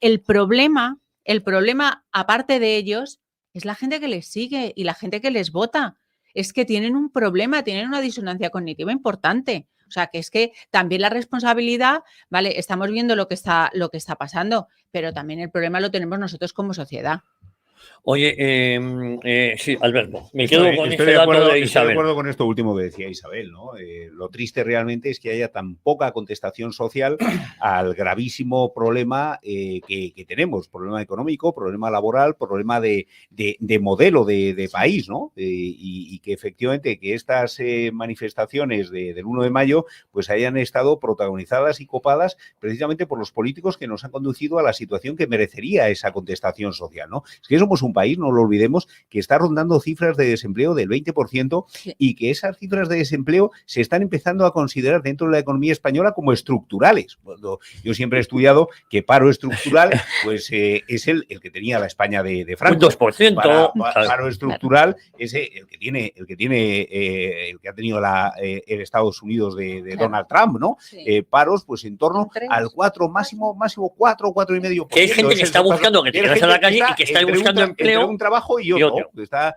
el problema, aparte de ellos, es la gente que les sigue y la gente que les vota. Es que tienen un problema, tienen una disonancia cognitiva importante. O sea, que es que también la responsabilidad, ¿vale? Estamos viendo lo que está pasando, pero también el problema lo tenemos nosotros como sociedad. Oye, sí, Alberto, me quedo con estoy de acuerdo con esto último que decía Isabel, ¿no? Lo triste realmente es que haya tan poca contestación social al gravísimo problema que tenemos, problema económico, problema laboral, problema de modelo de país, ¿no? Y que efectivamente que estas manifestaciones del 1 de mayo pues hayan estado protagonizadas y copadas precisamente por los políticos que nos han conducido a la situación que merecería esa contestación social, ¿no? Es que somos un país, no lo olvidemos, que está rondando cifras de desempleo del 20% y que esas cifras de desempleo se están empezando a considerar dentro de la economía española como estructurales. Yo siempre he estudiado que paro estructural pues es el que tenía la España de Franco. Un 2%. Paro estructural es el que ha tenido el Estados Unidos de Donald Trump, ¿no? Sí. Paros pues en torno al 4, máximo 4, 4,5%. Que hay gente que está buscando que tiene que hacer la calle y que está buscando empleo. Entre un trabajo y otro. Está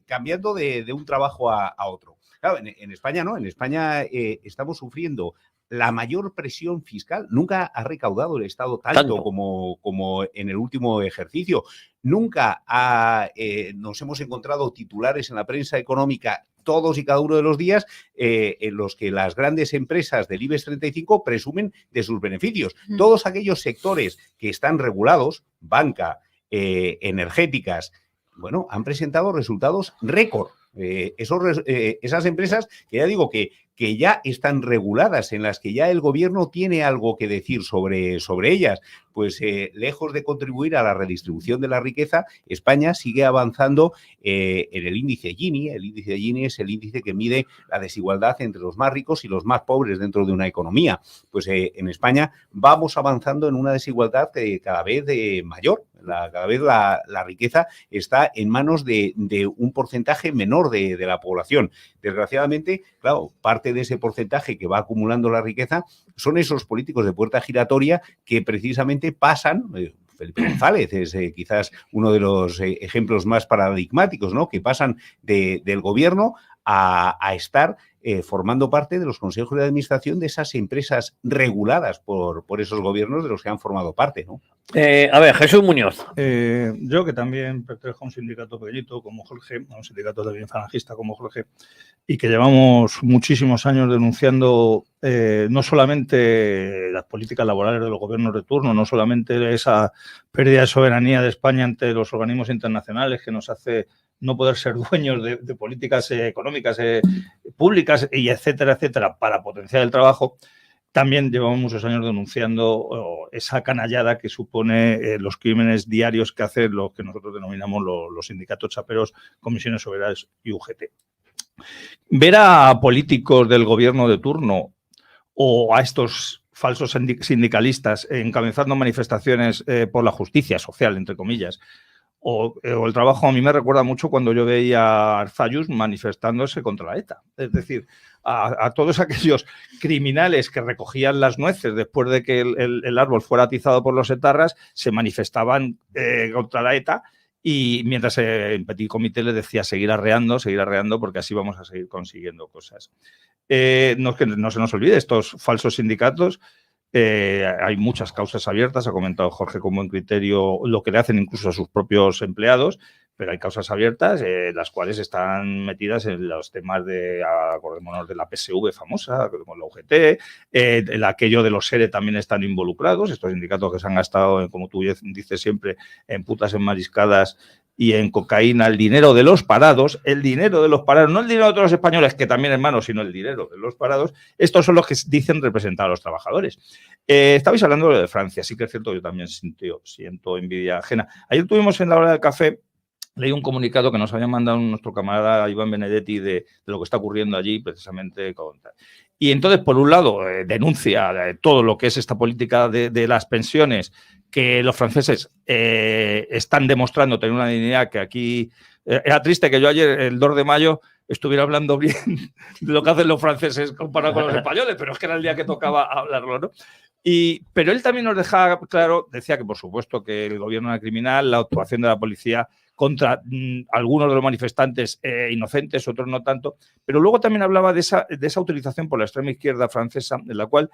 cambiando de un trabajo a otro. Claro, en España no. En España estamos sufriendo la mayor presión fiscal. Nunca ha recaudado el Estado tanto. Como en el último ejercicio. Nunca nos hemos encontrado titulares en la prensa económica todos y cada uno de los días en los que las grandes empresas del IBEX 35 presumen de sus beneficios. Todos aquellos sectores que están regulados, banca, energéticas, bueno, han presentado resultados récord. Esas empresas que ya digo que ya están reguladas, en las que ya el gobierno tiene algo que decir sobre ellas, pues lejos de contribuir a la redistribución de la riqueza, España sigue avanzando en el índice Gini. El índice Gini es el índice que mide la desigualdad entre los más ricos y los más pobres dentro de una economía. Pues en España vamos avanzando en una desigualdad cada vez mayor. Cada vez la riqueza está en manos de un porcentaje menor de la población. Desgraciadamente, claro, parte de ese porcentaje que va acumulando la riqueza son esos políticos de puerta giratoria que precisamente pasan. Felipe González es quizás uno de los ejemplos más paradigmáticos, ¿no? Que pasan del gobierno a estar formando parte de los consejos de administración de esas empresas reguladas por esos gobiernos de los que han formado parte, ¿no? A ver, Jesús Muñoz. Yo, que también pertenezco a un sindicato pequeñito como Jorge, a un sindicato también falangista como Jorge, y que llevamos muchísimos años denunciando no solamente las políticas laborales de los gobiernos de turno, no solamente esa pérdida de soberanía de España ante los organismos internacionales que nos hace no poder ser dueños de políticas económicas públicas y etcétera, etcétera, para potenciar el trabajo. También llevamos muchos años denunciando esa canallada que supone los crímenes diarios que hacen los que nosotros denominamos los sindicatos chaperos, comisiones obreras y UGT. Ver a políticos del gobierno de turno o a estos falsos sindicalistas encabezando manifestaciones por la justicia social, entre comillas, o el trabajo, a mí me recuerda mucho cuando yo veía a Arzallus manifestándose contra la ETA. Es decir, a todos aquellos criminales que recogían las nueces después de que el árbol fuera atizado por los etarras, se manifestaban contra la ETA, y mientras en Petit Comité les decía seguir arreando, porque así vamos a seguir consiguiendo cosas. No se nos olvide, estos falsos sindicatos, hay muchas causas abiertas, ha comentado Jorge con buen criterio lo que le hacen incluso a sus propios empleados, pero hay causas abiertas, las cuales están metidas en los temas acordémonos de la PSV famosa, con la UGT, en aquello de los SERE también están involucrados, estos sindicatos que se han gastado, como tú dices siempre, en putas enmariscadas y en cocaína, el dinero de los parados, no el dinero de todos los españoles, que también es malo, sino el dinero de los parados. Estos son los que dicen representar a los trabajadores. Estabais hablando de Francia, sí que es cierto, yo también siento envidia ajena. Ayer tuvimos en la hora del café, leí un comunicado que nos había mandado nuestro camarada Iván Benedetti de lo que está ocurriendo allí, precisamente con... Y entonces, por un lado, denuncia todo lo que es esta política de las pensiones, que los franceses están demostrando tener una dignidad que aquí... era triste que yo ayer, el 2 de mayo, estuviera hablando bien de lo que hacen los franceses comparado con los españoles, pero es que era el día que tocaba hablarlo, ¿no? Pero él también nos dejaba claro, decía que por supuesto que el gobierno era criminal, la actuación de la policía contra algunos de los manifestantes inocentes, otros no tanto, pero luego también hablaba de esa utilización por la extrema izquierda francesa, en la cual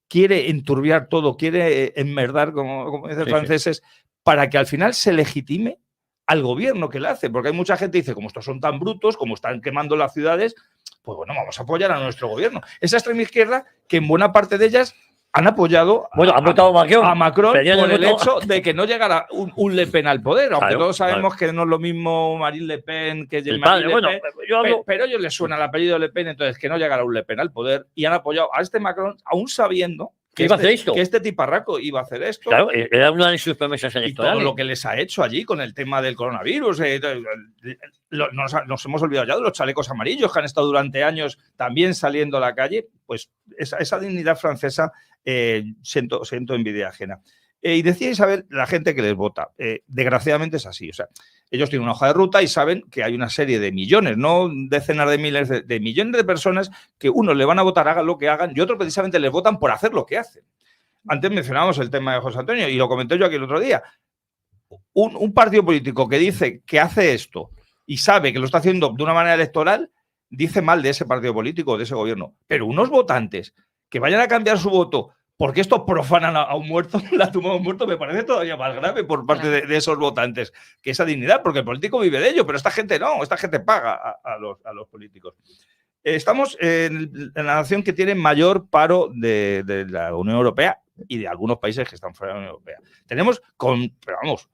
quiere enturbiar todo, quiere enmerdar, como dicen franceses, para que al final se legitime al gobierno que le hace, porque hay mucha gente que dice, como estos son tan brutos, como están quemando las ciudades, pues bueno, vamos a apoyar a nuestro gobierno. Esa extrema izquierda, que en buena parte de ellas han apoyado han votado a Macron por el hecho de que no llegara un Le Pen al poder, aunque claro, todos sabemos que no es lo mismo Marine Le Pen que el Marine padre. Le Pen, pero a ellos les suena el apellido Le Pen, entonces que no llegara un Le Pen al poder, y han apoyado a este Macron, aún sabiendo que este tiparraco iba a hacer esto. Claro, era una de sus promesas electorales. Y todo lo que les ha hecho allí con el tema del coronavirus. Nos hemos olvidado ya de los chalecos amarillos que han estado durante años también saliendo a la calle. Pues esa dignidad francesa siento envidia ajena. Y decía Isabel, la gente que les vota. Desgraciadamente es así. O sea, ellos tienen una hoja de ruta y saben que hay una serie de millones, no decenas de miles, de millones de personas que unos le van a votar, hagan lo que hagan, y otros precisamente les votan por hacer lo que hacen. Antes mencionábamos el tema de José Antonio y lo comenté yo aquí el otro día. Un partido político que dice que hace esto y sabe que lo está haciendo de una manera electoral, dice mal de ese partido político, de ese gobierno. Pero unos votantes que vayan a cambiar su voto porque estos profanan a un muerto, la tumba de un muerto, me parece todavía más grave por parte de esos votantes que esa dignidad, porque el político vive de ello, pero esta gente no, esta gente paga a los políticos. Estamos en la nación que tiene mayor paro de la Unión Europea y de algunos países que están fuera de la Unión Europea. Tenemos, pero vamos,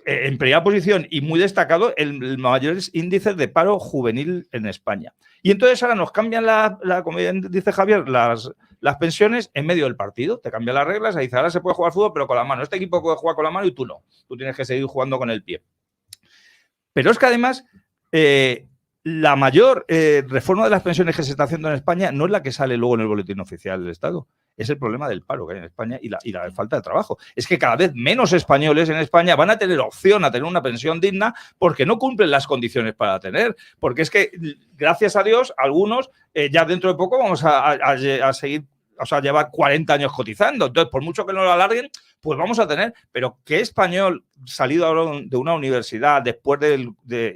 en primera posición y muy destacado, el mayores índices de paro juvenil en España. Y entonces ahora nos cambian, como dice Javier, las pensiones en medio del partido. Te cambian las reglas, y dice, ahora se puede jugar fútbol, pero con la mano. Este equipo puede jugar con la mano y tú no. Tú tienes que seguir jugando con el pie. Pero es que además, la mayor reforma de las pensiones que se está haciendo en España no es la que sale luego en el boletín oficial del Estado. Es el problema del paro que hay en España y la falta de trabajo. Es que cada vez menos españoles en España van a tener opción a tener una pensión digna porque no cumplen las condiciones para tener. Porque es que, gracias a Dios, algunos ya dentro de poco vamos a seguir, o sea, llevar 40 años cotizando. Entonces, por mucho que no lo alarguen, pues vamos a tener. Pero ¿qué español salido ahora de una universidad después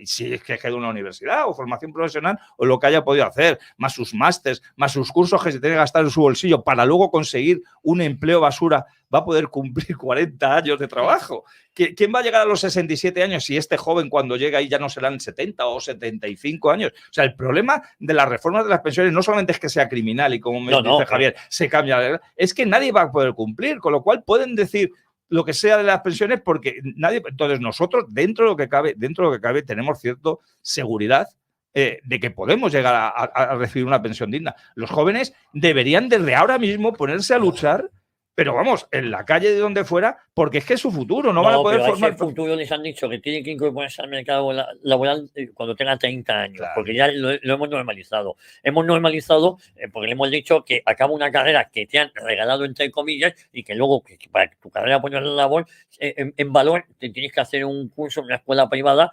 si es que es de una universidad o formación profesional o lo que haya podido hacer, más sus másters, más sus cursos que se tiene que gastar en su bolsillo para luego conseguir un empleo basura, va a poder cumplir 40 años de trabajo? ¿Quién va a llegar a los 67 años si este joven cuando llega ahí ya no serán 70 o 75 años? O sea, el problema de las reformas de las pensiones no solamente es que sea criminal y como me dice Javier, se cambia la regla, es que nadie va a poder cumplir, con lo cual pueden decir lo que sea de las pensiones porque nadie. Entonces nosotros, dentro de lo que cabe, tenemos cierta seguridad de que podemos llegar a recibir una pensión digna. Los jóvenes deberían desde ahora mismo ponerse a luchar, pero vamos, en la calle de donde fuera, porque es que es su futuro, no van a poder pero formar. A ese futuro les han dicho que tienen que incorporarse al mercado laboral cuando tengan 30 años, claro, porque ya lo hemos normalizado. Hemos normalizado porque le hemos dicho que acaba una carrera que te han regalado, entre comillas, y que luego, que para tu carrera poner la labor, en valor, te tienes que hacer un curso en una escuela privada,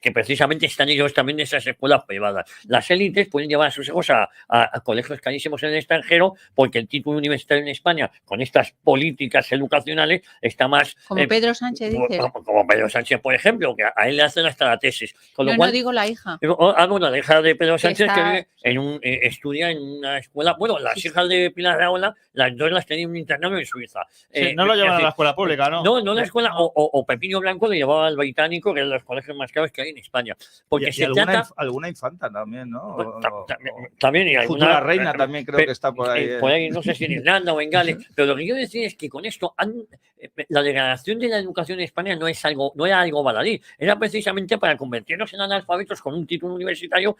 que precisamente están ellos también en esas escuelas privadas. Las élites pueden llevar a sus hijos a colegios carísimos en el extranjero, porque el título universitario en España, con estas políticas educacionales, está más... Como Pedro Sánchez dice. Como Pedro Sánchez, por ejemplo, que a él le hacen hasta la tesis. Con lo cual, no digo la hija. Bueno, la hija de Pedro Sánchez está... que estudia en una escuela... Bueno, las hijas de Pilar Rahola, las dos las tenían un internado en Suiza. Sí, no lo llevan a la escuela pública, ¿no? No la escuela... O Pepino Blanco le llevaba al británico, que es de los colegios más caros que hay en España. Porque y alguna infanta también, ¿no? También, y alguna futura reina también creo que está por ahí. Por ahí, no sé si en Irlanda o en Gales, pero lo que quiero decir es que con esto la degradación de la educación en España no era algo baladí, era precisamente para convertirnos en analfabetos con un título universitario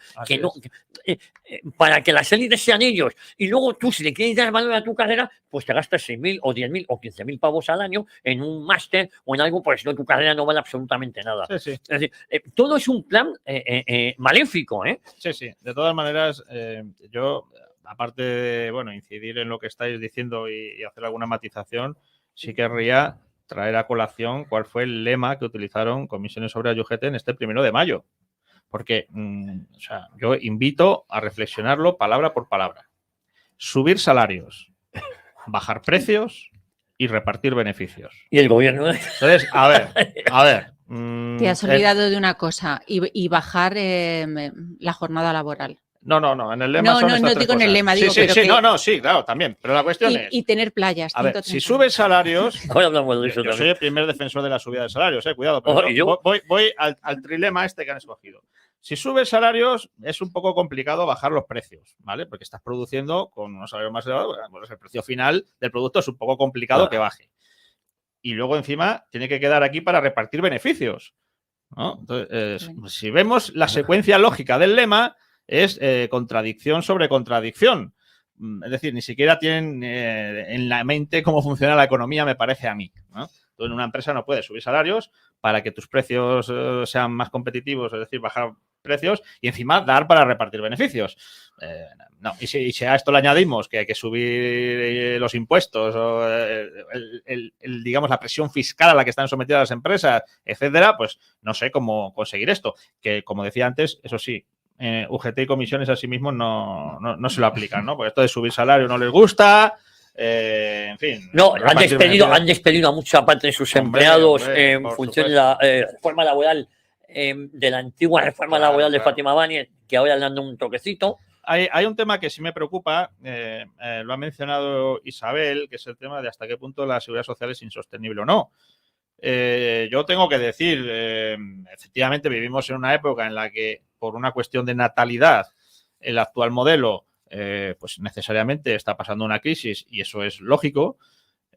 para que las élites sean ellos, y luego tú, si le quieres dar valor a tu carrera, pues te gastas 6.000 o 10.000 o 15.000 pavos al año en un máster o en algo, pues no, tu carrera no vale absolutamente nada. Sí, sí. Es decir, todo es un plan maléfico, ¿eh? Sí, sí. De todas maneras, yo, aparte de incidir en lo que estáis diciendo y hacer alguna matización, sí querría traer a colación cuál fue el lema que utilizaron Comisiones Obreras y UGT en este 1 de mayo. Porque yo invito a reflexionarlo palabra por palabra. Subir salarios, bajar precios y repartir beneficios. Y el gobierno... Entonces, a ver. Te has olvidado de una cosa, y bajar la jornada laboral. No, en el lema no digo en el lema, digo sí, claro, también, pero la cuestión es... Y tener playas. A ver, si subes salarios... Ahora hablamos de eso yo también. soy el primer defensor de la subida de salarios, cuidado, pero voy al trilema este que han escogido. Si subes salarios, es un poco complicado bajar los precios, ¿vale? Porque estás produciendo con unos salarios más elevados, pues el precio final del producto es un poco complicado que baje. Y luego encima tiene que quedar aquí para repartir beneficios, ¿no? Entonces, si vemos la secuencia lógica del lema, es contradicción sobre contradicción. Es decir, ni siquiera tienen en la mente cómo funciona la economía, me parece a mí, ¿no? Tú en una empresa no puedes subir salarios para que tus precios sean más competitivos, es decir, bajar precios y encima dar para repartir beneficios. No. Y si a esto le añadimos que hay que subir los impuestos o digamos la presión fiscal a la que están sometidas las empresas, etcétera, pues no sé cómo conseguir esto. Que, como decía antes, eso sí, UGT y comisiones a sí mismos no se lo aplican, ¿no? Porque esto de subir salario no les gusta. En fin. No, han despedido a mucha parte de sus empleados en función de la reforma laboral, de la antigua reforma laboral de Fátima Báñez, que ahora le han dado un toquecito. hay un tema que sí me preocupa, lo ha mencionado Isabel, que es el tema de hasta qué punto la seguridad social es insostenible o no. Yo tengo que decir, efectivamente vivimos en una época en la que por una cuestión de natalidad el actual modelo pues necesariamente está pasando una crisis y eso es lógico.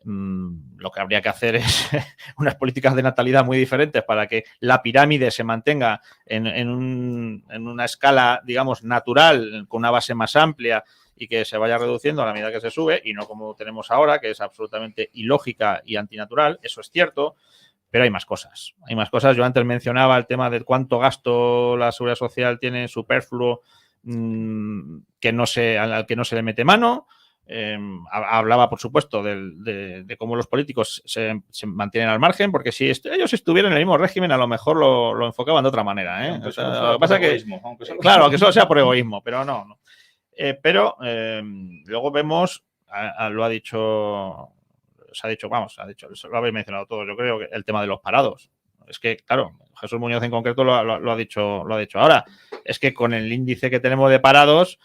Lo que habría que hacer es unas políticas de natalidad muy diferentes para que la pirámide se mantenga en una escala, digamos, natural, con una base más amplia y que se vaya reduciendo a la medida que se sube y no como tenemos ahora, que es absolutamente ilógica y antinatural. Eso es cierto, pero hay más cosas. Hay más cosas. Yo antes mencionaba el tema de cuánto gasto la seguridad social tiene superfluo al que no se le mete mano. Hablaba, por supuesto, de cómo los políticos se mantienen al margen, porque si ellos estuvieran en el mismo régimen, a lo mejor lo enfocaban de otra manera. O sea, lo que pasa es que, claro, aunque solo sea por egoísmo, pero no. Pero luego vemos, lo ha dicho, lo habéis mencionado todos, yo creo, que el tema de los parados. Es que, claro, Jesús Muñoz en concreto lo ha dicho ahora. Es que con el índice que tenemos de parados,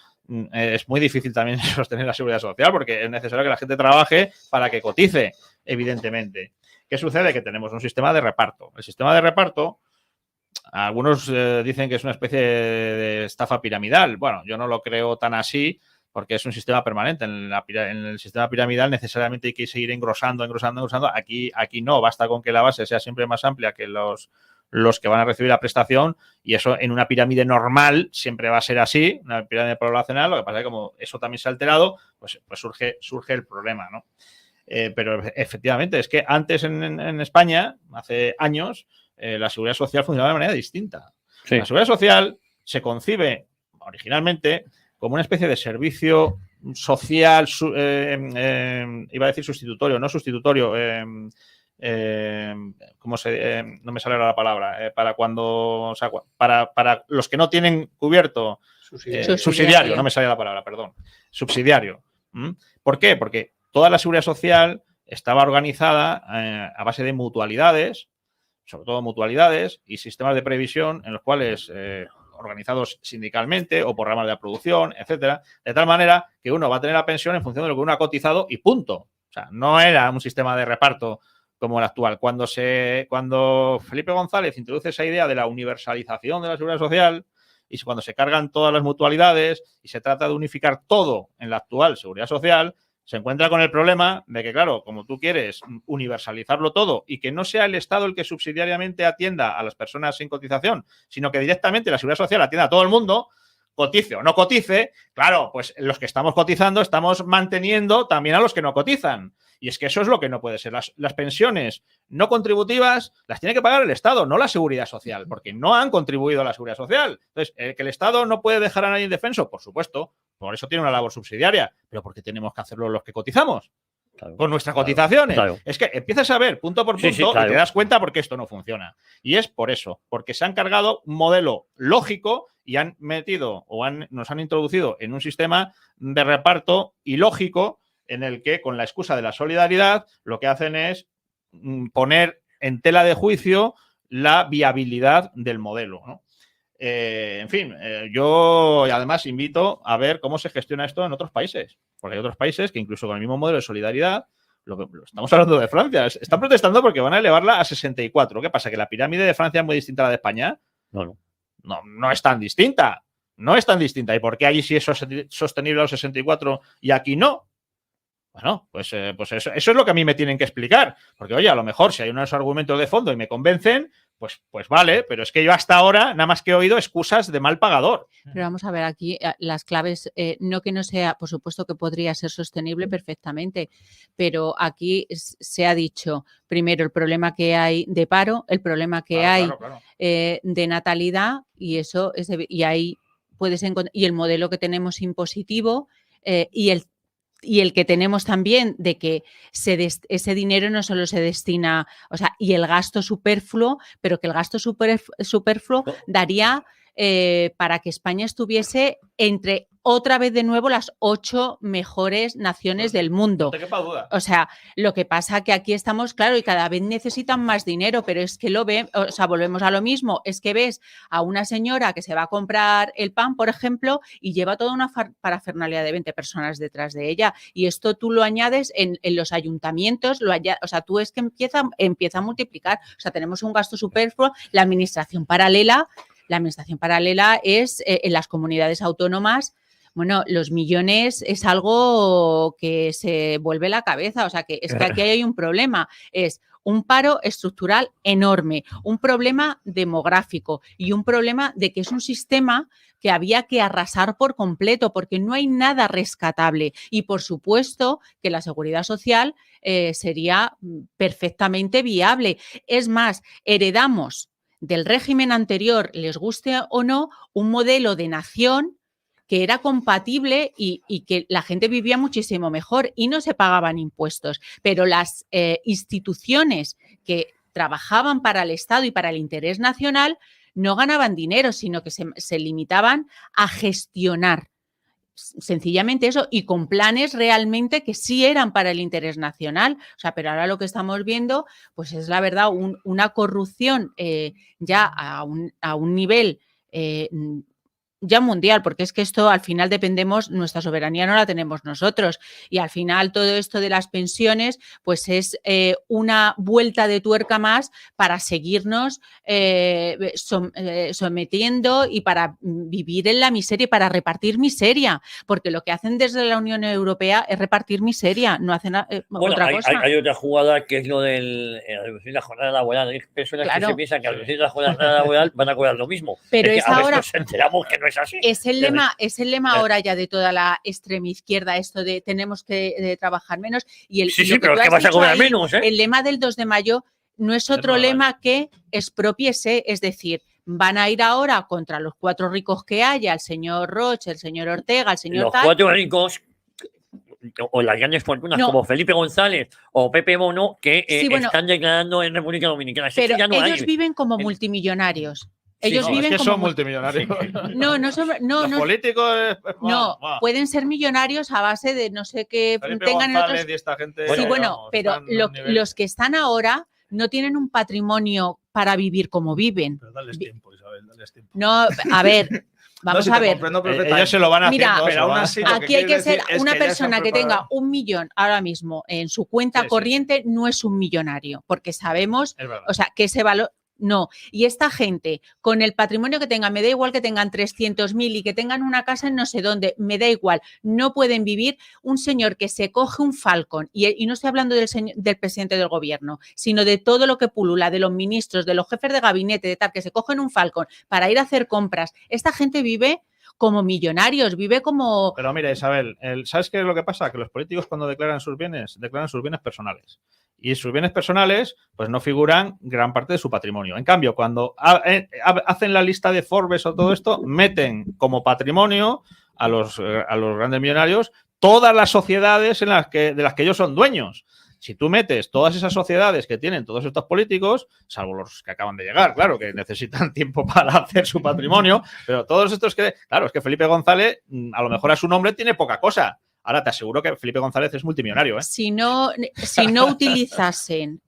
es muy difícil también sostener la seguridad social porque es necesario que la gente trabaje para que cotice, evidentemente. ¿Qué sucede? Que tenemos un sistema de reparto. El sistema de reparto, algunos dicen que es una especie de estafa piramidal. Bueno, yo no lo creo tan así porque es un sistema permanente. En el sistema piramidal necesariamente hay que seguir engrosando. Aquí no, basta con que la base sea siempre más amplia que los que van a recibir la prestación y eso en una pirámide normal siempre va a ser así, una pirámide poblacional. Lo que pasa es que como eso también se ha alterado, pues surge el problema, ¿no? Pero efectivamente es que antes en España, hace años, la seguridad social funcionaba de manera distinta. Sí. La seguridad social se concibe originalmente como una especie de servicio social, iba a decir sustitutorio, no sustitutorio, no me sale la palabra, para los que no tienen cubierto subsidiario, no me sale la palabra, perdón, subsidiario. ¿Por qué? Porque toda la seguridad social estaba organizada a base de mutualidades, sobre todo mutualidades y sistemas de previsión en los cuales organizados sindicalmente o por ramas de la producción, etcétera, de tal manera que uno va a tener la pensión en función de lo que uno ha cotizado y punto. O sea, no era un sistema de reparto como el actual. Cuando Felipe González introduce esa idea de la universalización de la seguridad social y cuando se cargan todas las mutualidades y se trata de unificar todo en la actual seguridad social, se encuentra con el problema de que, claro, como tú quieres universalizarlo todo y que no sea el Estado el que subsidiariamente atienda a las personas sin cotización, sino que directamente la seguridad social atienda a todo el mundo, cotice o no cotice, claro, pues los que estamos cotizando estamos manteniendo también a los que no cotizan. Y es que eso es lo que no puede ser. Las pensiones no contributivas las tiene que pagar el Estado, no la seguridad social, porque no han contribuido a la seguridad social. Entonces, que el Estado no puede dejar a nadie indefenso, por supuesto, por eso tiene una labor subsidiaria, pero porque tenemos que hacerlo los que cotizamos. Claro, con nuestras cotizaciones. Claro. Es que empiezas a ver punto por punto claro. Y te das cuenta por qué esto no funciona. Y es por eso, porque se han cargado un modelo lógico y han metido o nos han introducido en un sistema de reparto ilógico en el que, con la excusa de la solidaridad, lo que hacen es poner en tela de juicio la viabilidad del modelo, ¿no? En fin, yo además invito a ver cómo se gestiona esto en otros países, porque hay otros países que incluso con el mismo modelo de solidaridad, lo estamos hablando de Francia, están protestando porque van a elevarla a 64. ¿Qué pasa? ¿Que la pirámide de Francia es muy distinta a la de España? No es tan distinta. No es tan distinta. ¿Y por qué allí sí es sostenible a los 64 y aquí no? Bueno, pues eso es lo que a mí me tienen que explicar. Porque, oye, a lo mejor si hay unos argumentos de fondo y me convencen, pues vale, pero es que yo hasta ahora nada más que he oído excusas de mal pagador. Pero vamos a ver aquí las claves, no que no sea, por supuesto que podría ser sostenible perfectamente, pero aquí se ha dicho primero el problema que hay de paro, el problema que hay de natalidad y eso es y ahí puedes encontrar, y el modelo que tenemos impositivo y el que tenemos también de que ese dinero no solo se destina, o sea, y el gasto superfluo, pero que el gasto superfluo daría para que España estuviese entre otra vez de nuevo las 8 mejores naciones del mundo. No te quepa duda. O sea, lo que pasa que aquí estamos, claro, y cada vez necesitan más dinero, pero es que lo ven, o sea, volvemos a lo mismo, es que ves a una señora que se va a comprar el pan, por ejemplo, y lleva toda una parafernalia de 20 personas detrás de ella. Y esto tú lo añades en los ayuntamientos, o sea, tú es que empieza a multiplicar. O sea, tenemos un gasto superfluo, la administración paralela es en las comunidades autónomas. Bueno, los millones es algo que se vuelve la cabeza, o sea, que es que aquí hay un problema, es un paro estructural enorme, un problema demográfico y un problema de que es un sistema que había que arrasar por completo porque no hay nada rescatable y, por supuesto, que la seguridad social sería perfectamente viable. Es más, heredamos del régimen anterior, les guste o no, un modelo de nación que era compatible y que la gente vivía muchísimo mejor y no se pagaban impuestos. Pero las instituciones que trabajaban para el Estado y para el interés nacional no ganaban dinero, sino que se limitaban a gestionar. Sencillamente eso, y con planes realmente que sí eran para el interés nacional. O sea, pero ahora lo que estamos viendo, pues es la verdad, una corrupción ya a un nivel ya mundial, porque es que esto al final dependemos, nuestra soberanía no la tenemos nosotros y al final todo esto de las pensiones pues es una vuelta de tuerca más para seguirnos sometiendo y para vivir en la miseria y para repartir miseria, porque lo que hacen desde la Unión Europea es repartir miseria, no hacen otra cosa. Hay otra jugada que es lo del reducir la jornada laboral. Hay personas que se piensan que al reducir la jornada laboral van a cobrar lo mismo. Pero es que ahora nos enteramos que no es así. Es el lema ahora ya de toda la extrema izquierda, esto de tenemos que trabajar menos. Y sí, pero es que vas a cobrar menos. El lema del 2 de mayo no es otro lema que expropiese, es decir, van a ir ahora contra los 4 ricos que haya, el señor Roche, el señor Ortega, el señor Los 4 ricos o las grandes fortunas como Felipe González o Pepe Bono que están declarando en República Dominicana. Pero ya no ellos viven como multimillonarios. Ellos viven es que como son multimillonarios. No, los políticos pueden ser millonarios a base de no sé qué Felipe tengan González en otros... y esta gente, sí, bueno, pero los que están ahora no tienen un patrimonio para vivir como viven. Pero dales tiempo, Isabel, dales tiempo. No, a ver, vamos a ver. Ellos se lo van haciendo. Mira, pero aún así, aquí hay que ser una persona que tenga 1 millón ahora mismo en su cuenta corriente, no es un millonario, porque sabemos, o sea, que ese valor... No, y esta gente, con el patrimonio que tengan, me da igual que tengan 300.000 y que tengan una casa en no sé dónde, me da igual, no pueden vivir. Un señor que se coge un Falcon, y no estoy hablando del presidente del gobierno, sino de todo lo que pulula, de los ministros, de los jefes de gabinete, de tal, que se cogen un Falcon para ir a hacer compras. Esta gente vive como millonarios, vive como... Pero mira, Isabel, ¿sabes qué es lo que pasa? Que los políticos cuando declaran sus bienes personales. Y sus bienes personales, pues no figuran gran parte de su patrimonio. En cambio, cuando hacen la lista de Forbes o todo esto, meten como patrimonio a los grandes millonarios todas las sociedades de las que ellos son dueños. Si tú metes todas esas sociedades que tienen todos estos políticos, salvo los que acaban de llegar, claro, que necesitan tiempo para hacer su patrimonio, pero todos estos que, claro, es que Felipe González, a lo mejor a su nombre tiene poca cosa. Ahora te aseguro que Felipe González es multimillonario, ¿eh? Si no utilizasen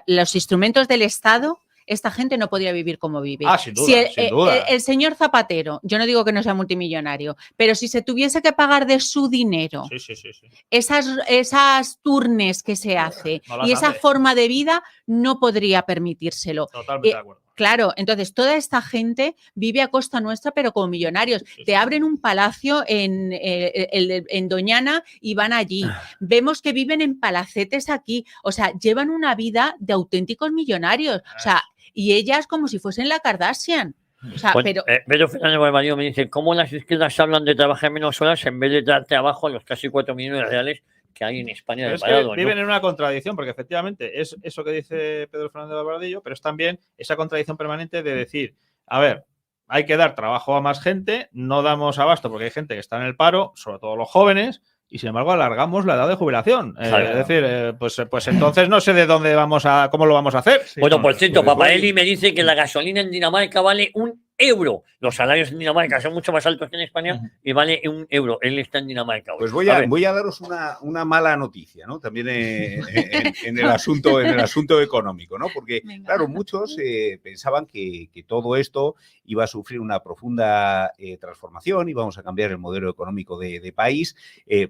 los instrumentos del Estado, esta gente no podría vivir como vive. Sin duda, sin duda. El señor Zapatero, yo no digo que no sea multimillonario, pero si se tuviese que pagar de su dinero esas turnes que se hace y esa forma de vida, no podría permitírselo. Totalmente de acuerdo. Claro, entonces toda esta gente vive a costa nuestra, pero como millonarios. Te abren un palacio en Doñana y van allí. Vemos que viven en palacetes aquí. O sea, llevan una vida de auténticos millonarios. O sea, y ellas como si fuesen la Kardashian. O sea, bueno, Pedro Fernández Barbadillo me dice, ¿cómo las izquierdas hablan de trabajar menos horas en vez de darte abajo a los casi 4 millones reales que hay en España de parado? Viven en una contradicción, porque efectivamente es eso que dice Pedro Fernández Barbadillo, pero es también esa contradicción permanente de decir, a ver, hay que dar trabajo a más gente, no damos abasto porque hay gente que está en el paro, sobre todo los jóvenes, y sin embargo alargamos la edad de jubilación. Es decir, pues entonces no sé de dónde cómo lo vamos a hacer. Bueno, por cierto, Papaeli me dice que la gasolina en Dinamarca vale 1 euro. Los salarios en Dinamarca son mucho más altos que en España y vale 1 euro. Él está en Dinamarca hoy. Pues A ver. voy a daros una mala noticia, ¿no? También en el asunto económico, ¿no? Porque, Venga. claro, muchos pensaban que todo esto iba a sufrir una profunda transformación, íbamos a cambiar el modelo económico de país,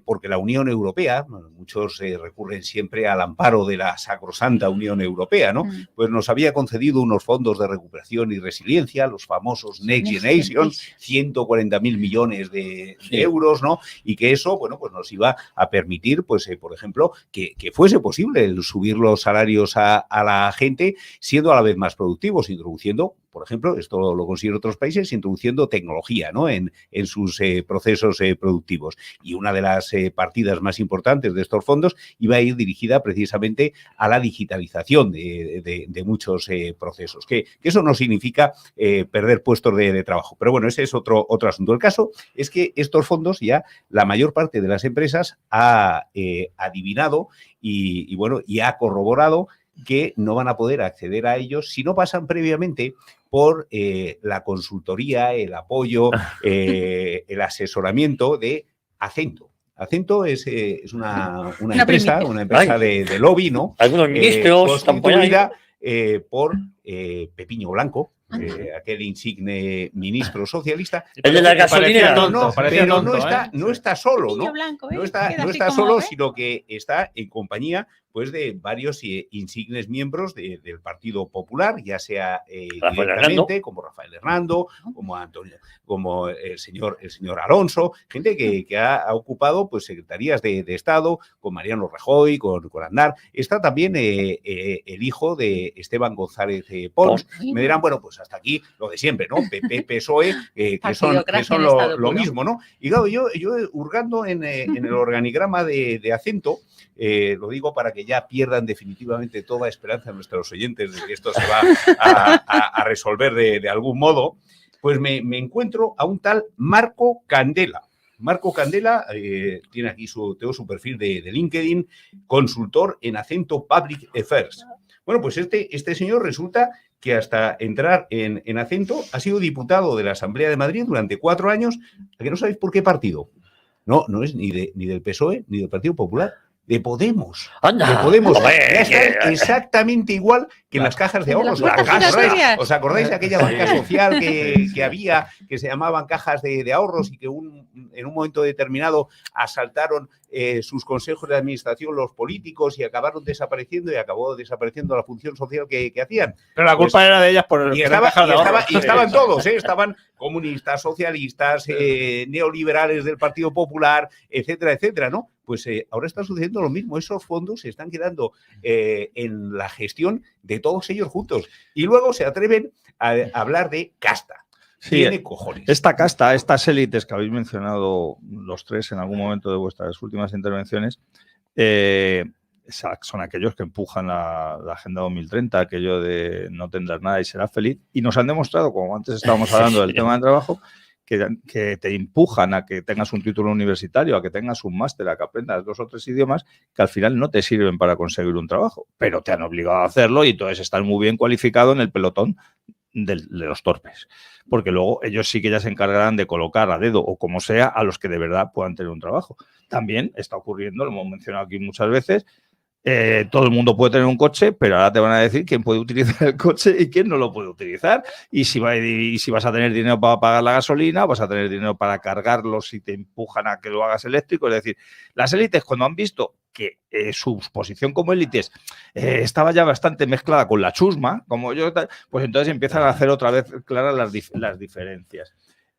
porque la Unión Europea, bueno, muchos recurren siempre al amparo de la sacrosanta Unión Europea, ¿no? Pues nos había concedido unos fondos de recuperación y resiliencia, los famosos Next Generation, 140.000 millones de euros, ¿no? Y que eso, bueno, pues nos iba a permitir, pues, por ejemplo, que fuese posible el subir los salarios a la gente, siendo a la vez más productivos, introduciendo, por ejemplo, esto lo consiguen otros países, introduciendo tecnología, ¿no? en sus procesos productivos. Y una de las partidas más importantes de estos fondos iba a ir dirigida precisamente a la digitalización de muchos procesos. Que eso no significa perder puestos de trabajo. Pero bueno, ese es otro asunto. El caso es que estos fondos ya la mayor parte de las empresas ha adivinado y ha corroborado que no van a poder acceder a ellos si no pasan previamente por la consultoría, el apoyo, el asesoramiento de Acento. Acento es una empresa de lobby, ¿no? Algunos ministros constituida por Pepiño Blanco, aquel insigne ministro socialista. El de la gasolina. Pero no está solo, ¿no? Blanco, No está solo, sino que está en compañía pues de varios insignes miembros del Partido Popular, ya sea directamente, como Rafael Hernando, como Antonio, como el señor Alonso, gente que ha ocupado pues secretarías de Estado, con Mariano Rajoy, con Aznar. Está también el hijo de Esteban González Pons. Me dirán, bueno, pues hasta aquí lo de siempre, ¿no? PP, PSOE, que son lo mismo, ¿no? Y claro, yo hurgando en el organigrama de Acento, lo digo para que ya pierdan definitivamente toda esperanza en nuestros oyentes de que esto se va a resolver de algún modo, pues me encuentro a un tal Marco Candela. Marco Candela tiene aquí tengo su perfil de LinkedIn, consultor en Acento Public Affairs. Bueno, pues este señor resulta que hasta entrar en Acento ha sido diputado de la Asamblea de Madrid durante 4 años. ¿A que no sabéis por qué partido? No es ni del PSOE ni del Partido Popular. De Podemos. ¡Anda! De Podemos. Exactamente igual que en las cajas de ahorros. ¿Os acordáis de aquella banca social que había, que se llamaban cajas de ahorros y que en un momento determinado asaltaron sus consejos de administración los políticos y acabaron desapareciendo y acabó desapareciendo la función social que hacían? Pero la culpa era de ellas por y estaban todos, estaban comunistas, socialistas, neoliberales del Partido Popular, etcétera, etcétera, ¿no? Pues ahora está sucediendo lo mismo. Esos fondos se están quedando en la gestión de todos ellos juntos. Y luego se atreven a hablar de casta. Sí, tiene cojones. Esta casta, estas élites que habéis mencionado los tres en algún momento de vuestras últimas intervenciones, son aquellos que empujan la Agenda 2030, aquello de no tendrás nada y serás feliz. Y nos han demostrado, como antes estábamos hablando del tema del trabajo, que te empujan a que tengas un título universitario, a que tengas un máster, a que aprendas 2 o 3 idiomas que al final no te sirven para conseguir un trabajo, pero te han obligado a hacerlo y entonces estás muy bien cualificado en el pelotón de los torpes, porque luego ellos sí que ya se encargarán de colocar a dedo o como sea a los que de verdad puedan tener un trabajo. También está ocurriendo, lo hemos mencionado aquí muchas veces, todo el mundo puede tener un coche, pero ahora te van a decir quién puede utilizar el coche y quién no lo puede utilizar. Y si vas a tener dinero para pagar la gasolina, vas a tener dinero para cargarlo si te empujan a que lo hagas eléctrico. Es decir, las élites, cuando han visto que su posición como élites estaba ya bastante mezclada con la chusma, como yo, pues entonces empiezan a hacer otra vez claras las diferencias.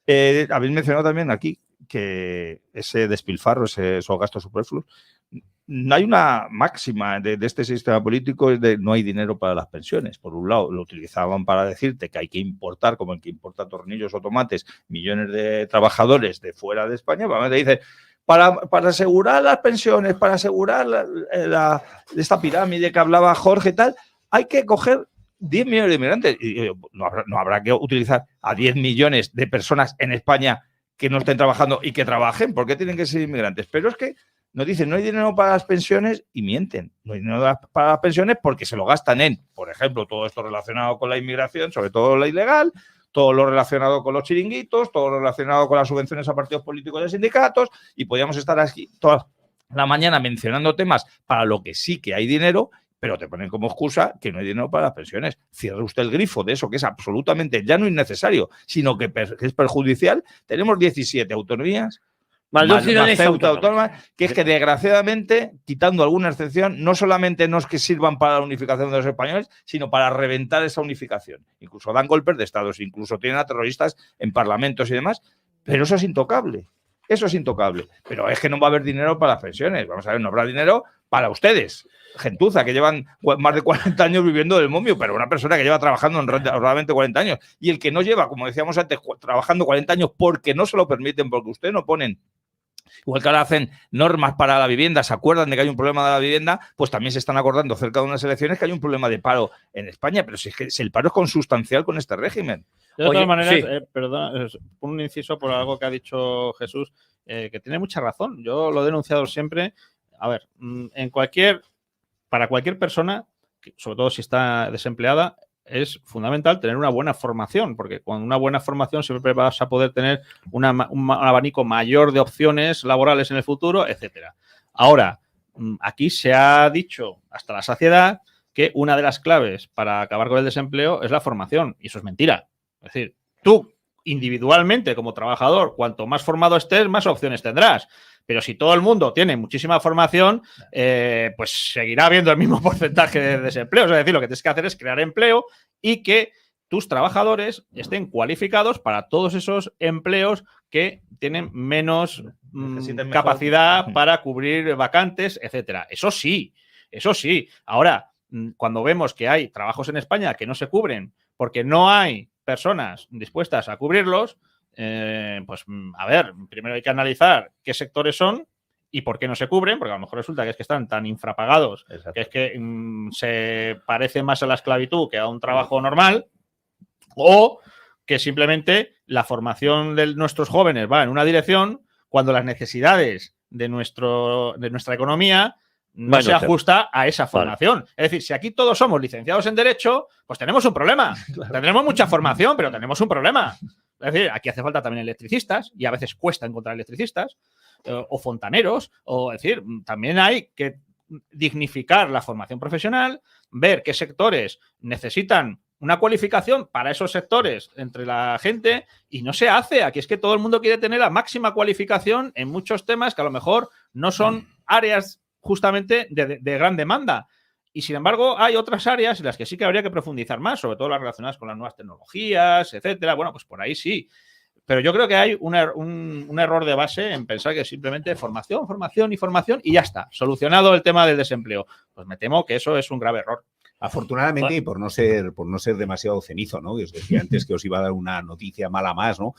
Habéis mencionado también aquí que ese despilfarro, esos gastos superfluos, no hay una máxima de este sistema político, es de no hay dinero para las pensiones. Por un lado, lo utilizaban para decirte que hay que importar, como el que importa tornillos o tomates, millones de trabajadores de fuera de España. Te dicen, para asegurar las pensiones, para asegurar esta pirámide que hablaba Jorge y tal, hay que coger 10 millones de inmigrantes. Y no habrá que utilizar a 10 millones de personas en España que no estén trabajando y que trabajen. ¿Por qué tienen que ser inmigrantes? Pero es que nos dicen, no hay dinero para las pensiones y mienten. No hay dinero para las pensiones porque se lo gastan en, por ejemplo, todo esto relacionado con la inmigración, sobre todo la ilegal, todo lo relacionado con los chiringuitos, todo lo relacionado con las subvenciones a partidos políticos y a sindicatos, y podíamos estar aquí toda la mañana mencionando temas para lo que sí que hay dinero, pero te ponen como excusa que no hay dinero para las pensiones. Cierre usted el grifo de eso, que es absolutamente ya no innecesario, sino que es perjudicial. Tenemos 17 autonomías, Más dos ciudades autónomas, que es que desgraciadamente, quitando alguna excepción, no solamente no es que sirvan para la unificación de los españoles, sino para reventar esa unificación. Incluso dan golpes de estados, incluso tienen a terroristas en parlamentos y demás, pero eso es intocable. Eso es intocable. Pero es que no va a haber dinero para las pensiones. Vamos a ver, no habrá dinero para ustedes, gentuza, que llevan más de 40 años viviendo del momio, pero una persona que lleva trabajando honradamente 40 años. Y el que no lleva, como decíamos antes, trabajando 40 años porque no se lo permiten, porque ustedes no ponen. Igual que ahora hacen normas para la vivienda, se acuerdan de que hay un problema de la vivienda, pues también se están acordando cerca de unas elecciones que hay un problema de paro en España, pero si es que el paro es consustancial con este régimen. De todas Oye, maneras, sí. perdón, un inciso por algo que ha dicho Jesús, que tiene mucha razón. Yo lo he denunciado siempre. A ver, para cualquier persona, sobre todo si está desempleada, es fundamental tener una buena formación, porque con una buena formación siempre vas a poder tener un abanico mayor de opciones laborales en el futuro, etcétera. Ahora, aquí se ha dicho hasta la saciedad que una de las claves para acabar con el desempleo es la formación, y eso es mentira. Es decir, tú individualmente como trabajador, cuanto más formado estés, más opciones tendrás. Pero si todo el mundo tiene muchísima formación, pues seguirá habiendo el mismo porcentaje de desempleo. Es decir, lo que tienes que hacer es crear empleo y que tus trabajadores estén cualificados para todos esos empleos que tienen menos capacidad para cubrir vacantes, etcétera. Eso sí, eso sí. Ahora, cuando vemos que hay trabajos en España que no se cubren porque no hay personas dispuestas a cubrirlos, pues a ver, primero hay que analizar qué sectores son y por qué no se cubren, porque a lo mejor resulta que es que están tan infrapagados, que es que se parece más a la esclavitud que a un trabajo normal, o que simplemente la formación de nuestros jóvenes va en una dirección cuando las necesidades de nuestra economía no se ajusta a esa formación. Vale. Es decir, si aquí todos somos licenciados en Derecho, pues tenemos un problema. Claro. Tendremos mucha formación, pero tenemos un problema. Es decir, aquí hace falta también electricistas, y a veces cuesta encontrar electricistas, o fontaneros, es decir, también hay que dignificar la formación profesional, ver qué sectores necesitan una cualificación para esos sectores entre la gente, y no se hace. Aquí es que todo el mundo quiere tener la máxima cualificación en muchos temas que a lo mejor no son áreas justamente de gran demanda. Y sin embargo, hay otras áreas en las que sí que habría que profundizar más, sobre todo las relacionadas con las nuevas tecnologías, etcétera. Bueno, pues por ahí sí. Pero yo creo que hay un error de base en pensar que simplemente formación y ya está. Solucionado el tema del desempleo. Pues me temo que eso es un grave error. Afortunadamente, y por no ser demasiado cenizo, ¿no? Que os decía antes que os iba a dar una noticia mala más, ¿no?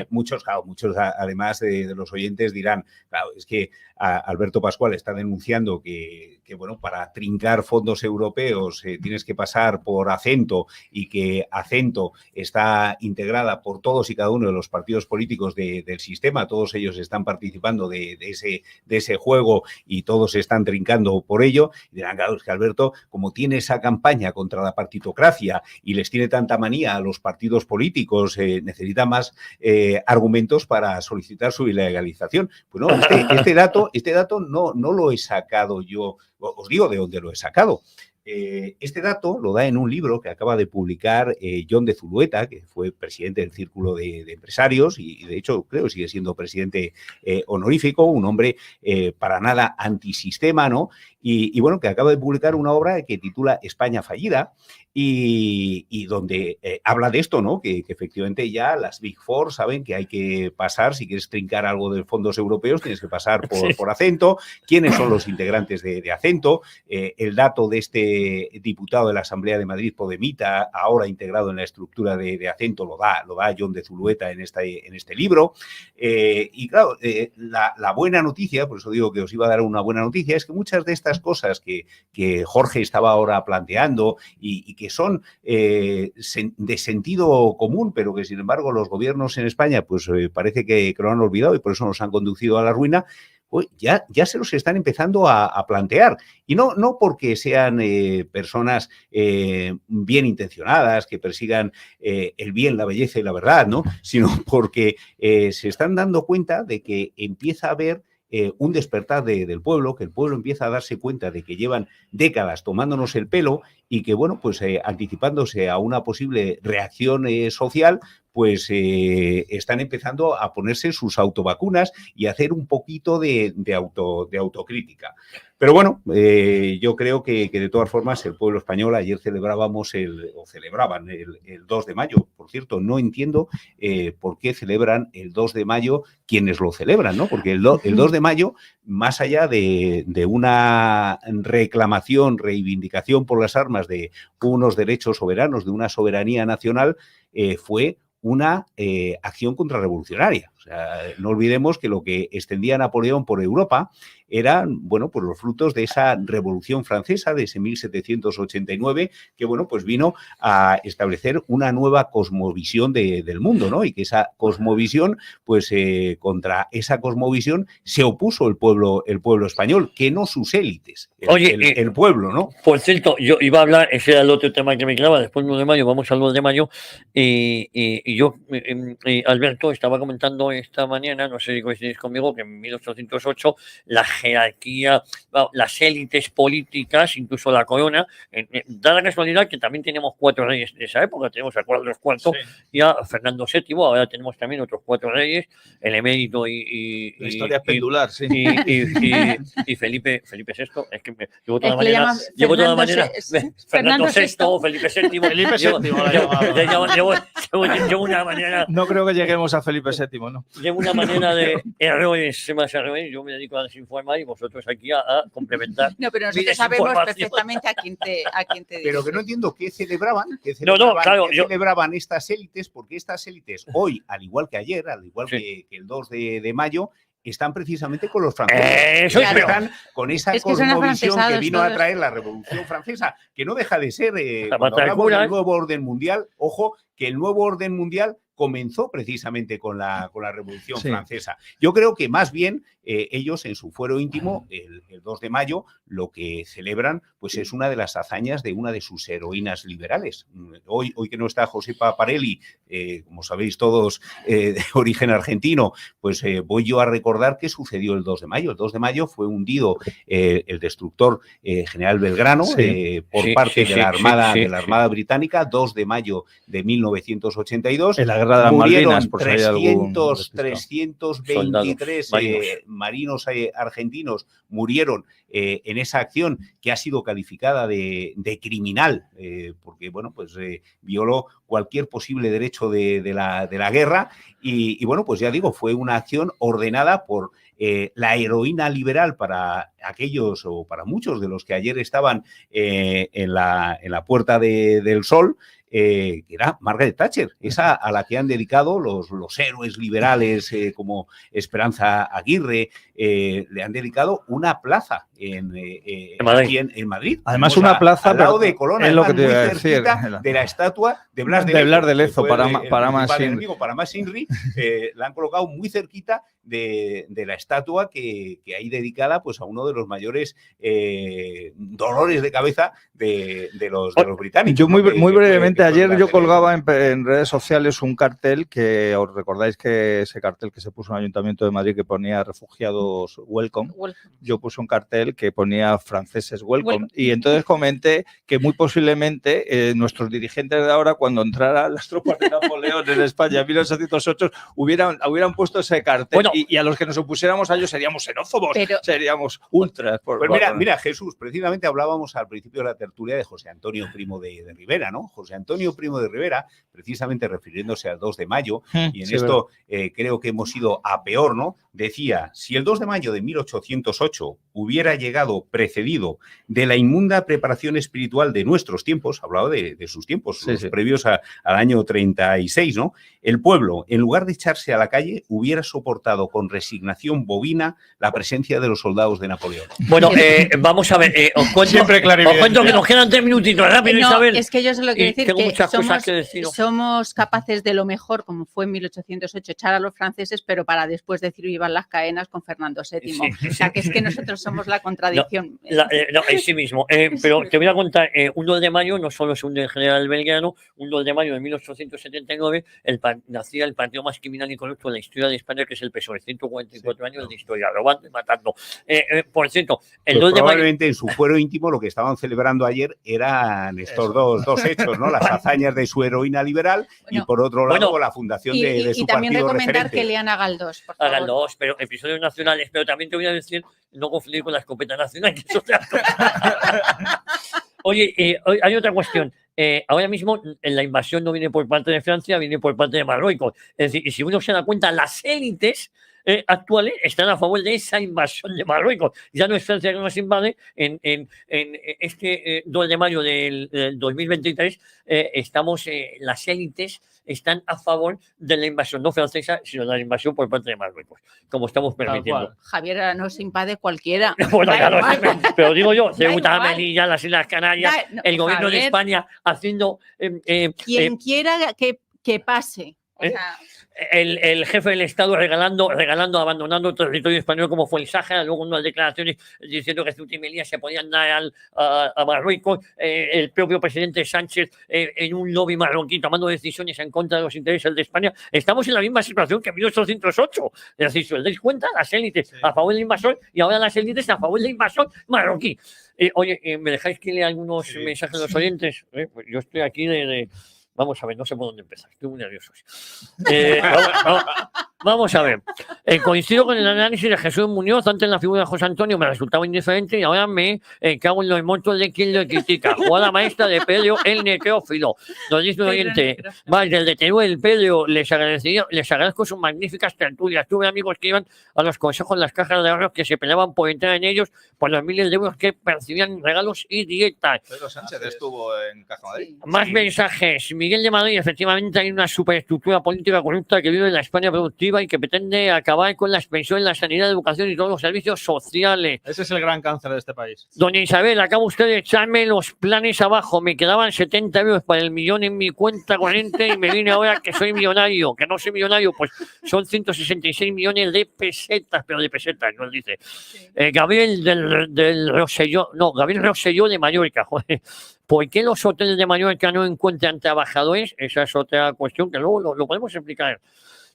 Muchos además de los oyentes dirán, claro, es que Alberto Pascual está denunciando que bueno, para trincar fondos europeos tienes que pasar por Acento, y que Acento está integrada por todos y cada uno de los partidos políticos del sistema, todos ellos están participando de ese juego y todos están trincando por ello. Y dirán, claro, es que Alberto, como tiene esa campaña contra la partitocracia y les tiene tanta manía a los partidos políticos, necesita más argumentos para solicitar su ilegalización. Pues no, este dato no lo he sacado yo, os digo de dónde lo he sacado. Este dato lo da en un libro que acaba de publicar John de Zulueta, que fue presidente del Círculo de Empresarios y de hecho creo que sigue siendo presidente honorífico, un hombre para nada antisistema, ¿no? Y bueno, que acaba de publicar una obra que titula España fallida y donde habla de esto, ¿no? Que efectivamente ya las Big Four saben que hay que pasar, si quieres trincar algo de fondos europeos, tienes que pasar por Acento. ¿Quiénes son los integrantes de Acento? El dato de este diputado de la Asamblea de Madrid, podemita, ahora integrado en la estructura de Acento, lo da John de Zulueta en este libro. Y claro, la buena noticia, por eso digo que os iba a dar una buena noticia, es que muchas de estas cosas que Jorge estaba ahora planteando y que son de sentido común, pero que sin embargo los gobiernos en España pues parece que lo han olvidado y por eso nos han conducido a la ruina, ya se los están empezando a plantear. Y no porque sean personas bien intencionadas, que persigan el bien, la belleza y la verdad, ¿no? Sino porque se están dando cuenta de que empieza a haber un despertar del pueblo, que el pueblo empieza a darse cuenta de que llevan décadas tomándonos el pelo y que, bueno, pues anticipándose a una posible reacción social, pues están empezando a ponerse sus autovacunas y a hacer un poquito de autocrítica. Pero bueno, yo creo que de todas formas el pueblo español, ayer celebraban el 2 de mayo. Por cierto, no entiendo por qué celebran el 2 de mayo quienes lo celebran, ¿no? Porque el 2 de mayo, más allá de una reclamación, reivindicación por las armas de unos derechos soberanos, de una soberanía nacional, fue una acción contrarrevolucionaria. O sea, no olvidemos que lo que extendía Napoleón por Europa eran, bueno, pues los frutos de esa Revolución Francesa de ese 1789, que, bueno, pues vino a establecer una nueva cosmovisión del mundo, ¿no? Y que esa cosmovisión, pues contra esa cosmovisión se opuso el pueblo español, que no sus élites, el pueblo, ¿no? Por cierto, yo iba a hablar, ese era el otro tema que me quedaba, después del 1 de mayo, vamos al 2 de mayo, y yo, Alberto, estaba comentando esta mañana, no sé si coincidís conmigo, que en 1808 la jerarquía, las élites políticas, incluso la corona, da la casualidad que también tenemos 4 reyes de esa época, tenemos a Carlos IV y a Fernando VII, ahora tenemos también otros 4 reyes, el emérito la historia es pendular, sí. y Felipe VI, es que llevo toda la mañana, Fernando VI, Felipe VII, llevo una mañana. No creo que lleguemos a Felipe VII, ¿no? Llevo una mañana de errores, yo me dedico a desinformar y vosotros aquí a complementar. No, pero nosotros sabemos perfectamente a quién te Pero que no entiendo qué celebraban, celebraban estas élites, porque estas élites hoy, al igual que ayer, al igual que el 2 de mayo, están precisamente con los franceses. Están con esa cosmovisión que vino a traer la Revolución Francesa, que no deja de ser, cuando hablamos del nuevo orden mundial, ojo, que el nuevo orden mundial comenzó precisamente con la Revolución Francesa. Yo creo que más bien ellos en su fuero íntimo, el 2 de mayo, lo que celebran pues es una de las hazañas de una de sus heroínas liberales. Hoy que no está Josepa Parelli, como sabéis todos, de origen argentino, pues voy yo a recordar qué sucedió el 2 de mayo. El 2 de mayo fue hundido el destructor General Belgrano por parte de la Armada británica, 2 de mayo de 1982. En la guerra de las Malvinas, por si hay 323 marinos argentinos murieron en esa acción que ha sido calificada de criminal, porque bueno, pues violó cualquier posible derecho de la guerra y bueno, pues ya digo, fue una acción ordenada por la heroína liberal para aquellos o para muchos de los que ayer estaban en la Puerta del Sol, que era Margaret Thatcher, esa a la que han dedicado los héroes liberales como Esperanza Aguirre, le han dedicado una plaza en Madrid. Además, una plaza al lado de Colón, es lo que te iba a decir, de la estatua de Blas de Lezo, para más Inri, la han colocado muy cerquita de la estatua que hay dedicada pues a uno de los mayores dolores de cabeza de los británicos. Yo muy brevemente, ayer yo colgaba en redes sociales un cartel que, os recordáis que ese cartel que se puso en el Ayuntamiento de Madrid que ponía refugiados welcome, yo puse un cartel que ponía franceses welcome. Y entonces comenté que muy posiblemente nuestros dirigentes de ahora, cuando entraran las tropas de Napoleón en España en 1808, hubieran puesto ese cartel. Bueno, y a los que nos opusiéramos a ellos seríamos xenófobos, seríamos ultras. Pues mira, Jesús, precisamente hablábamos al principio de la tertulia de José Antonio Primo de Rivera, ¿no? José Antonio Primo de Rivera, precisamente refiriéndose al 2 de mayo, y en esto creo que hemos ido a peor, ¿no? Decía, si el 2 de mayo de 1808 hubiera llegado precedido de la inmunda preparación espiritual de nuestros tiempos, hablaba de sus tiempos, los previos al año 36, ¿no? El pueblo, en lugar de echarse a la calle, hubiera soportado con resignación bovina la presencia de los soldados de Napoleón. Bueno, vamos a ver, os cuento, Siempre clarividente. os cuento que nos quedan 3 minutitos, rápido, No, Isabel. es que yo solo quiero Y decir tengo que muchas cosas que decir. somos capaces de lo mejor, como fue en 1808, echar a los franceses, pero para después decir vivan las cadenas con Fernando VII. Sí. O sea, que es que nosotros somos la contradicción. No, en sí mismo. Pero te voy a contar, un 2 de mayo no solo se hunde el general Belgrano, un 2 de mayo de 1879 nacía el partido más criminal y corrupto de la historia de España, que es el PSOE, 144 años de historia, robando y matando. Por cierto, el Pues 2 de mayo... probablemente en su fuero íntimo lo que estaban celebrando ayer eran estos dos hechos, ¿no? Las hazañas de su heroína liberal y Bueno, por otro lado bueno, la fundación Y, de y su también partido recomendar referente. que lean a Galdós, por favor. Hagan dos, pero episodios nacionales, pero también te voy a decir, no confundir con la escopeta nacional, que es otra cosa. Oye, hay otra cuestión. Ahora mismo la invasión no viene por parte de Francia, viene por parte de Marruecos. Es decir, y si uno se da cuenta, las élites actuales están a favor de esa invasión de Marruecos. Ya no es Francia que nos invade. En este 2 de mayo del 2023 las élites están a favor de la invasión no francesa, sino de la invasión por parte de Marruecos, como estamos permitiendo. Javier, ahora nos invade cualquiera. Bueno, Da claro, igual. pero digo yo, Da Ceuta, igual. Melilla, las Islas Canarias, No, el gobierno de Javier, España haciendo quien quiera que pase. O ¿Eh? sea, el jefe del Estado regalando, abandonando territorio español como fue el Sáhara, luego unas declaraciones diciendo que Ceuta y Melilla se podían dar a Marruecos, el propio presidente Sánchez en un lobby marroquí tomando decisiones en contra de los intereses de España. Estamos en la misma situación que en 1808. Es decir, si os dais cuenta, las élites a favor del invasor y ahora las élites a favor del invasor marroquí. Oye, ¿me dejáis que lea algunos mensajes de los oyentes? Pues yo estoy aquí Vamos a ver, no sé por dónde empezar, estoy muy nervioso. Vamos a ver. Coincido con el análisis de Jesús Muñoz. Antes la figura de José Antonio me resultaba indiferente y ahora me cago en los montos de quien lo critica. Jugada maestra de Pedro el necrófilo. Nos dice un oyente, más del detenido del Pedro, les agradezco sus magníficas tertulias. Tuve amigos que iban a los consejos en las cajas de ahorros que se peleaban por entrar en ellos por los miles de euros que percibían regalos y dietas. Pedro Sánchez estuvo en Caja Madrid. Más mensajes. Miguel de Madrid, efectivamente hay una superestructura política corrupta que vive en la España productiva y que pretende acabar con las pensiones, la sanidad, la educación y todos los servicios sociales. Ese es el gran cáncer de este país. Doña Isabel, acaba usted de echarme los planes abajo. Me quedaban 70 euros para el millón en mi cuenta corriente y me vine ahora que soy millonario. Que no soy millonario, pues son 166 millones de pesetas, pero de pesetas, nos dice. Sí. Gabriel del Rosselló, no, Gabriel Rosselló de Mallorca, joder. ¿Por qué los hoteles de Mallorca no encuentran trabajadores? Esa es otra cuestión que luego lo podemos explicar.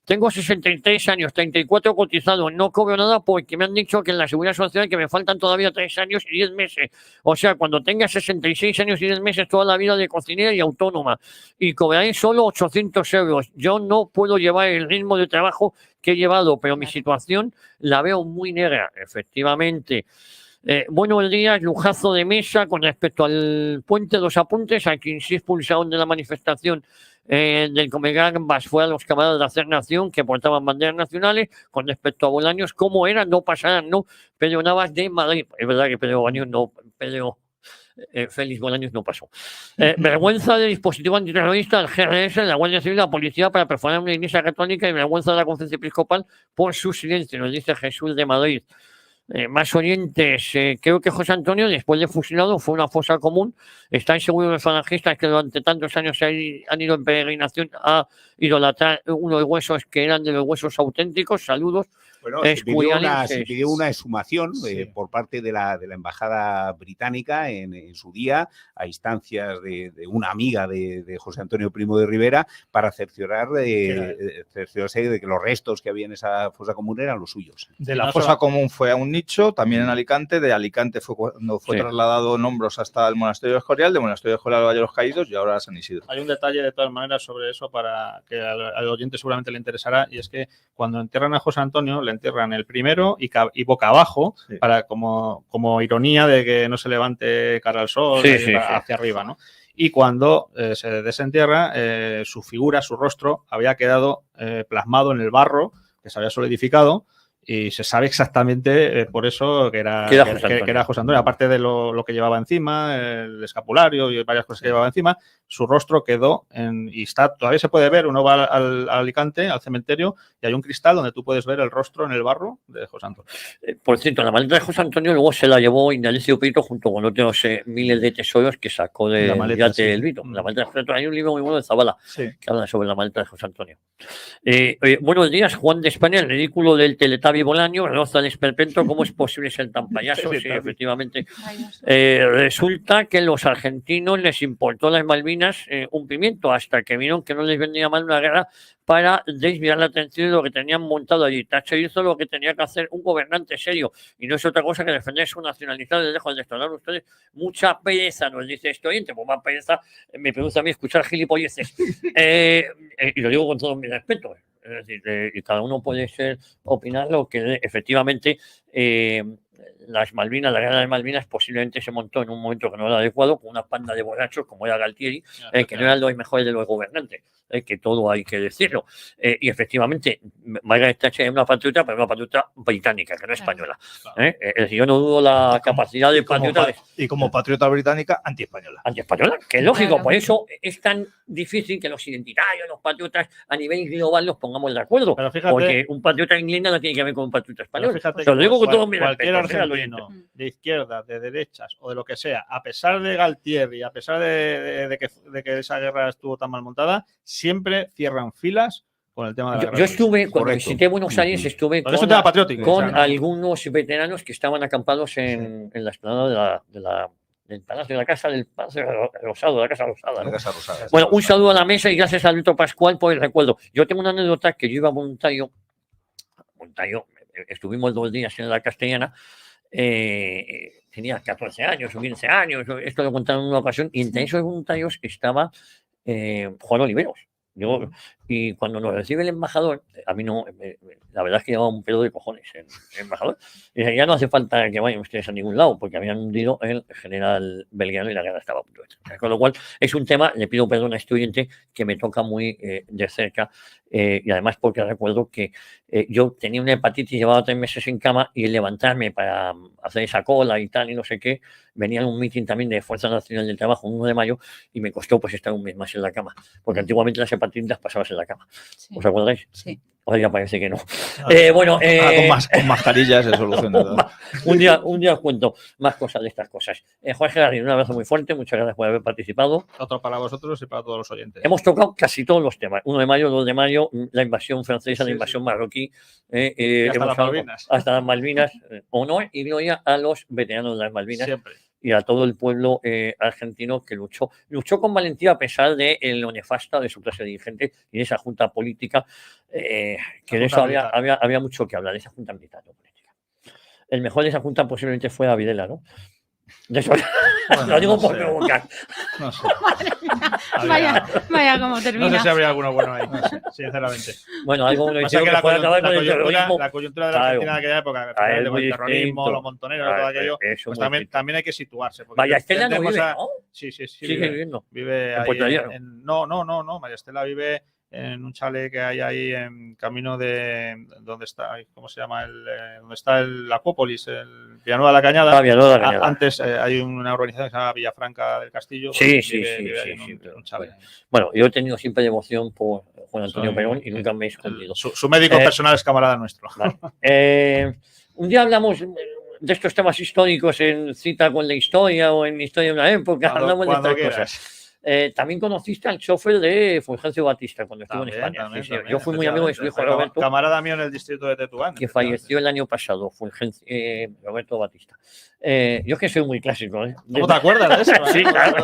Tengo 63 años, 34 cotizados, no cobro nada porque me han dicho que en la Seguridad Social que me faltan todavía 3 años y 10 meses. O sea, cuando tenga 66 años y 10 meses, toda la vida de cocinera y autónoma. Y cobraré solo 800 euros. Yo no puedo llevar el ritmo de trabajo que he llevado, pero mi situación la veo muy negra, efectivamente. Buenos días, lujazo de mesa con respecto al puente, 2 apuntes. A quien sí expulsaron de la manifestación del Comegambas fue a los camaradas de Hacer Nación que portaban banderas nacionales. Con respecto a Bolaños, ¿cómo eran? No pasarán, ¿no? Pedro Navas de Madrid. Es verdad que Pedro Bolaños no, Félix Bolaños no pasó. Vergüenza del dispositivo antiterrorista, el GRS, la Guardia Civil, la policía para perforar una iglesia católica y vergüenza de la Conferencia Episcopal por su silencio, nos dice Jesús de Madrid. Más oyentes, creo que José Antonio, después de fusilado, fue una fosa común. Están seguros los falangistas que durante tantos años han ido en peregrinación a idolatrar unos huesos que eran de los huesos auténticos. Saludos. Bueno, se pidió una exhumación por parte de la Embajada Británica en su día, a instancias de una amiga de José Antonio Primo de Rivera, para cerciorarse de que los restos que había en esa fosa común eran los suyos. De la fosa común fue a un nicho, también en Alicante. De Alicante fue cuando fue trasladado en hombros hasta el Monasterio de Escorial, de Monasterio de Escorial al Valle de los Caídos y ahora a San Isidro. Hay un detalle de todas maneras sobre eso para que al oyente seguramente le interesará, y es que cuando entierran a José Antonio, le entierran el primero y boca abajo, para como ironía de que no se levante cara al sol hacia arriba, ¿no? Y cuando se desentierra, su figura, su rostro, había quedado plasmado en el barro que se había solidificado y se sabe exactamente por eso que era José Antonio. Aparte de lo que llevaba encima, el escapulario y varias cosas que llevaba encima, su rostro quedó y todavía se puede ver. Uno va al Alicante, al cementerio, y hay un cristal donde tú puedes ver el rostro en el barro de José Antonio. Por cierto, la maleta de José Antonio luego se la llevó Indalecio Prieto junto con otros miles de tesoros que sacó del yate del Vito. La maleta de José Antonio, hay un libro muy bueno de Zabala que habla sobre la maleta de José Antonio. Buenos días, Juan de España, el ridículo del Teletabi Bolaño, Roza del Esperpento, ¿cómo es posible ser tan payaso? Sí, efectivamente. Resulta que los argentinos les importó las Malvinas un pimiento, hasta que vieron que no les venía mal una guerra para desviar la atención de lo que tenían montado allí. Thatcher hizo lo que tenía que hacer un gobernante serio, y no es otra cosa que defender su nacionalidad de lejos de estornar ustedes. Mucha pereza, nos dice este oyente, pues más pereza me produce a mí escuchar gilipolleces. Y lo digo con todo mi respeto. Es decir, y cada uno puede opinar lo que efectivamente las Malvinas, la guerra de Malvinas posiblemente se montó en un momento que no era adecuado, con una panda de borrachos como era Galtieri, que no eran los mejores de los gobernantes, que todo hay que decirlo. Y efectivamente, Margaret Thatcher es una patriota, pero una patriota británica, que no española. Es decir, yo no dudo la capacidad de patriota. Y como patriota británica, antiespañola. Antiespañola, que es lógico, por eso es tan difícil que los identitarios, los patriotas a nivel global los pongamos de acuerdo. Pero fíjate, porque un patriota inglés no tiene que ver con un patriota español. Fíjate, lo digo con todo mi cualquier respeto, argentino de izquierdas, de derechas o de lo que sea, a pesar de Galtieri, a pesar de que esa guerra estuvo tan mal montada, siempre cierran filas con el tema de la guerra. Yo estuve, cuando visité Buenos Aires, estuve con algunos veteranos que estaban acampados en la explanada del Palacio de la Casa del Palacio Rosado, de la Casa Rosada. ¿no? La Casa Rosada. Bueno, un saludo a la mesa y gracias a Alberto Pascual por el recuerdo. Yo tengo una anécdota que yo iba voluntario, estuvimos 2 días en la Castellana, tenía 14 años o 15 años, esto lo contaron en una ocasión, y entre esos voluntarios estaba Juan Oliveros. Y cuando nos recibe el embajador, a mí no, la verdad es que llevaba un pedo de cojones el embajador. Y dice, ya no hace falta que vayan ustedes a ningún lado, porque habían hundido el general Belgrano y la guerra estaba a punto de terminar. Con lo cual, es un tema, le pido perdón a este oyente, que me toca muy de cerca, y además porque recuerdo que yo tenía una hepatitis, llevaba 3 meses en cama, y el levantarme para hacer esa cola y tal, y no sé qué, venía en un meeting también de Fuerza Nacional del Trabajo, 1 de mayo, y me costó pues estar un mes más en la cama, porque antiguamente las hepatitis las pasabas en la cama. Sí. ¿Os acordáis? Sí. Ahora ya parece que no. Con mascarillas se soluciona todo. un día os cuento más cosas de estas cosas. Jorge Garrido, un abrazo muy fuerte, muchas gracias por haber participado. Otro para vosotros y para todos los oyentes. Hemos tocado casi todos los temas. 1 de mayo, 2 de mayo, la invasión francesa, la invasión marroquí. Hasta las Malvinas. Hasta las Malvinas. Honor y gloria a los veteranos de las Malvinas. Siempre. Y a todo el pueblo argentino que luchó con valentía a pesar de lo nefasta de su clase dirigente y de esa junta política, que de eso había mucho que hablar, de esa junta militar política. El mejor de esa junta posiblemente fue Videla, ¿no? De eso lo digo por provocar. No sé. Vaya como termina. No sé si habría alguno bueno ahí, no sé, sinceramente. Bueno, algo bueno. Que la coyuntura de la Argentina de aquella época, el terrorismo, los montoneros, todo aquello, pues también hay que situarse. María Estela no vive, ¿no? Sí. Sigue viviendo. Vive ahí no, María Estela vive en un chalet que hay ahí en camino de donde está, ¿cómo se llama? Donde está el Acuópolis, el Villanueva de la Cañada. Villanueva de la Cañada. Antes hay una urbanización que se llama Villafranca del Castillo. Sí. Un chalet. Bueno, yo he tenido siempre devoción por Juan Antonio Perón y nunca me he escondido. Su médico personal es camarada nuestro. Vale. Un día hablamos de estos temas históricos en Cita con la Historia o en Historia de una época. Hablamos de estas cosas. También conociste al chofer de Fulgencio Batista cuando estuvo en España. También, yo fui muy amigo de su hijo Roberto. Camarada mío en el distrito de Tetuán. Que falleció el año pasado, Roberto Batista. Yo es que soy muy clásico. ¿Cómo te acuerdas de eso? Sí, claro.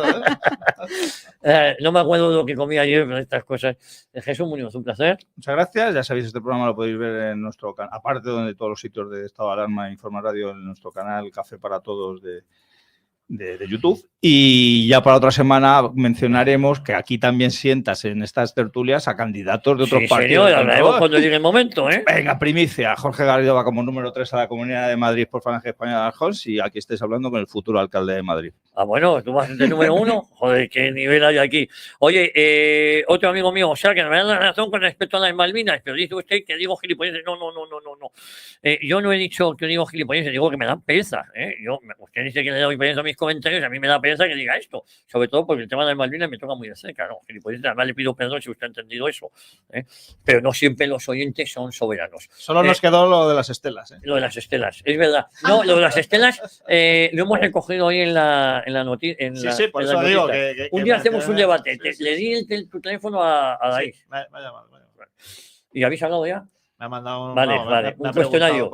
No me acuerdo de lo que comí ayer, pero estas cosas. Jesús Muñoz, un placer. Muchas gracias. Ya sabéis, este programa lo podéis ver en nuestro canal, aparte de todos los sitios de Estado de Alarma e Informa Radio, en nuestro canal Café para Todos de YouTube. Y ya para otra semana mencionaremos que aquí también sientas en estas tertulias a candidatos de otros partidos. Sí, hablaremos cuando llegue el momento, ¿eh? Venga, primicia. Jorge Garrido va como número 3 a la Comunidad de Madrid por Falange Española de Aljons y aquí estáis hablando con el futuro alcalde de Madrid. Ah, bueno, tú vas de número 1. Joder, qué nivel hay aquí. Oye, otro amigo mío, o sea, que me da la razón con respecto a las Malvinas, pero dice usted que digo gilipolleces. No. Yo no he dicho que digo gilipolleces, digo que me dan pereza. Usted dice que le doy pereza a mis comentarios, a mí me da pereza que diga esto. Sobre todo porque el tema de las Malvinas me toca muy de cerca, ¿no? Gilipolleces, además le pido perdón si usted ha entendido eso. Pero no siempre los oyentes son soberanos. Solo nos quedó lo de las estelas. Lo de las estelas, es verdad. No, lo de las estelas lo hemos recogido hoy en la noticia. Sí, por eso digo que un día hacemos un debate. Le di tu teléfono a David. Sí, me ha llamado. ¿Y habéis hablado ya? Me ha mandado Vale. Un cuestionario.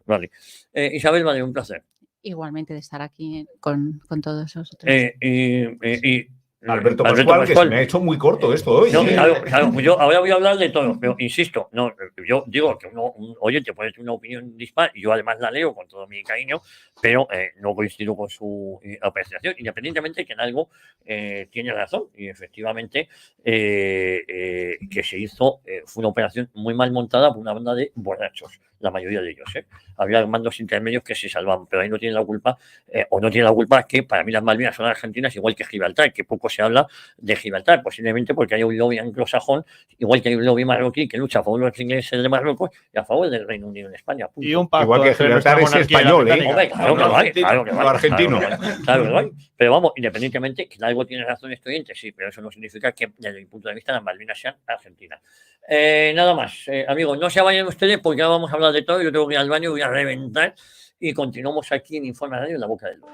Vale. Isabel, vale, un placer. Igualmente de estar aquí con todos vosotros. Alberto Pascual, que se me ha hecho muy corto esto hoy. No, claro, yo ahora voy a hablar de todo, pero insisto, no, yo digo que un oyente puede tener una opinión dispar, y yo además la leo con todo mi cariño, pero no coincido con su apreciación, independientemente que en algo tiene razón, y efectivamente que se hizo, fue una operación muy mal montada por una banda de borrachos, la mayoría de ellos. Había mandos intermedios que se salvaban, pero ahí no tienen la culpa, o no tienen la culpa que para mí las Malvinas son argentinas igual que Gibraltar, que poco se habla de Gibraltar, posiblemente porque hay un lobby anglosajón, igual que hay un lobby marroquí que lucha a favor de los ingleses de Marruecos y a favor del Reino Unido en España. Punto. Y un pacto igual que Gibraltar es español, Hombre, claro que lo hay. Argentino. Claro que lo hay. Pero vamos, independientemente, que algo tiene razón este oyente, sí, pero eso no significa que desde mi punto de vista las Malvinas sean argentinas. Nada más, amigos, no se vayan ustedes porque ahora vamos a hablar de todo. Yo tengo que ir al baño, voy a reventar y continuamos aquí en Informa Radio en La Boca del Lobo.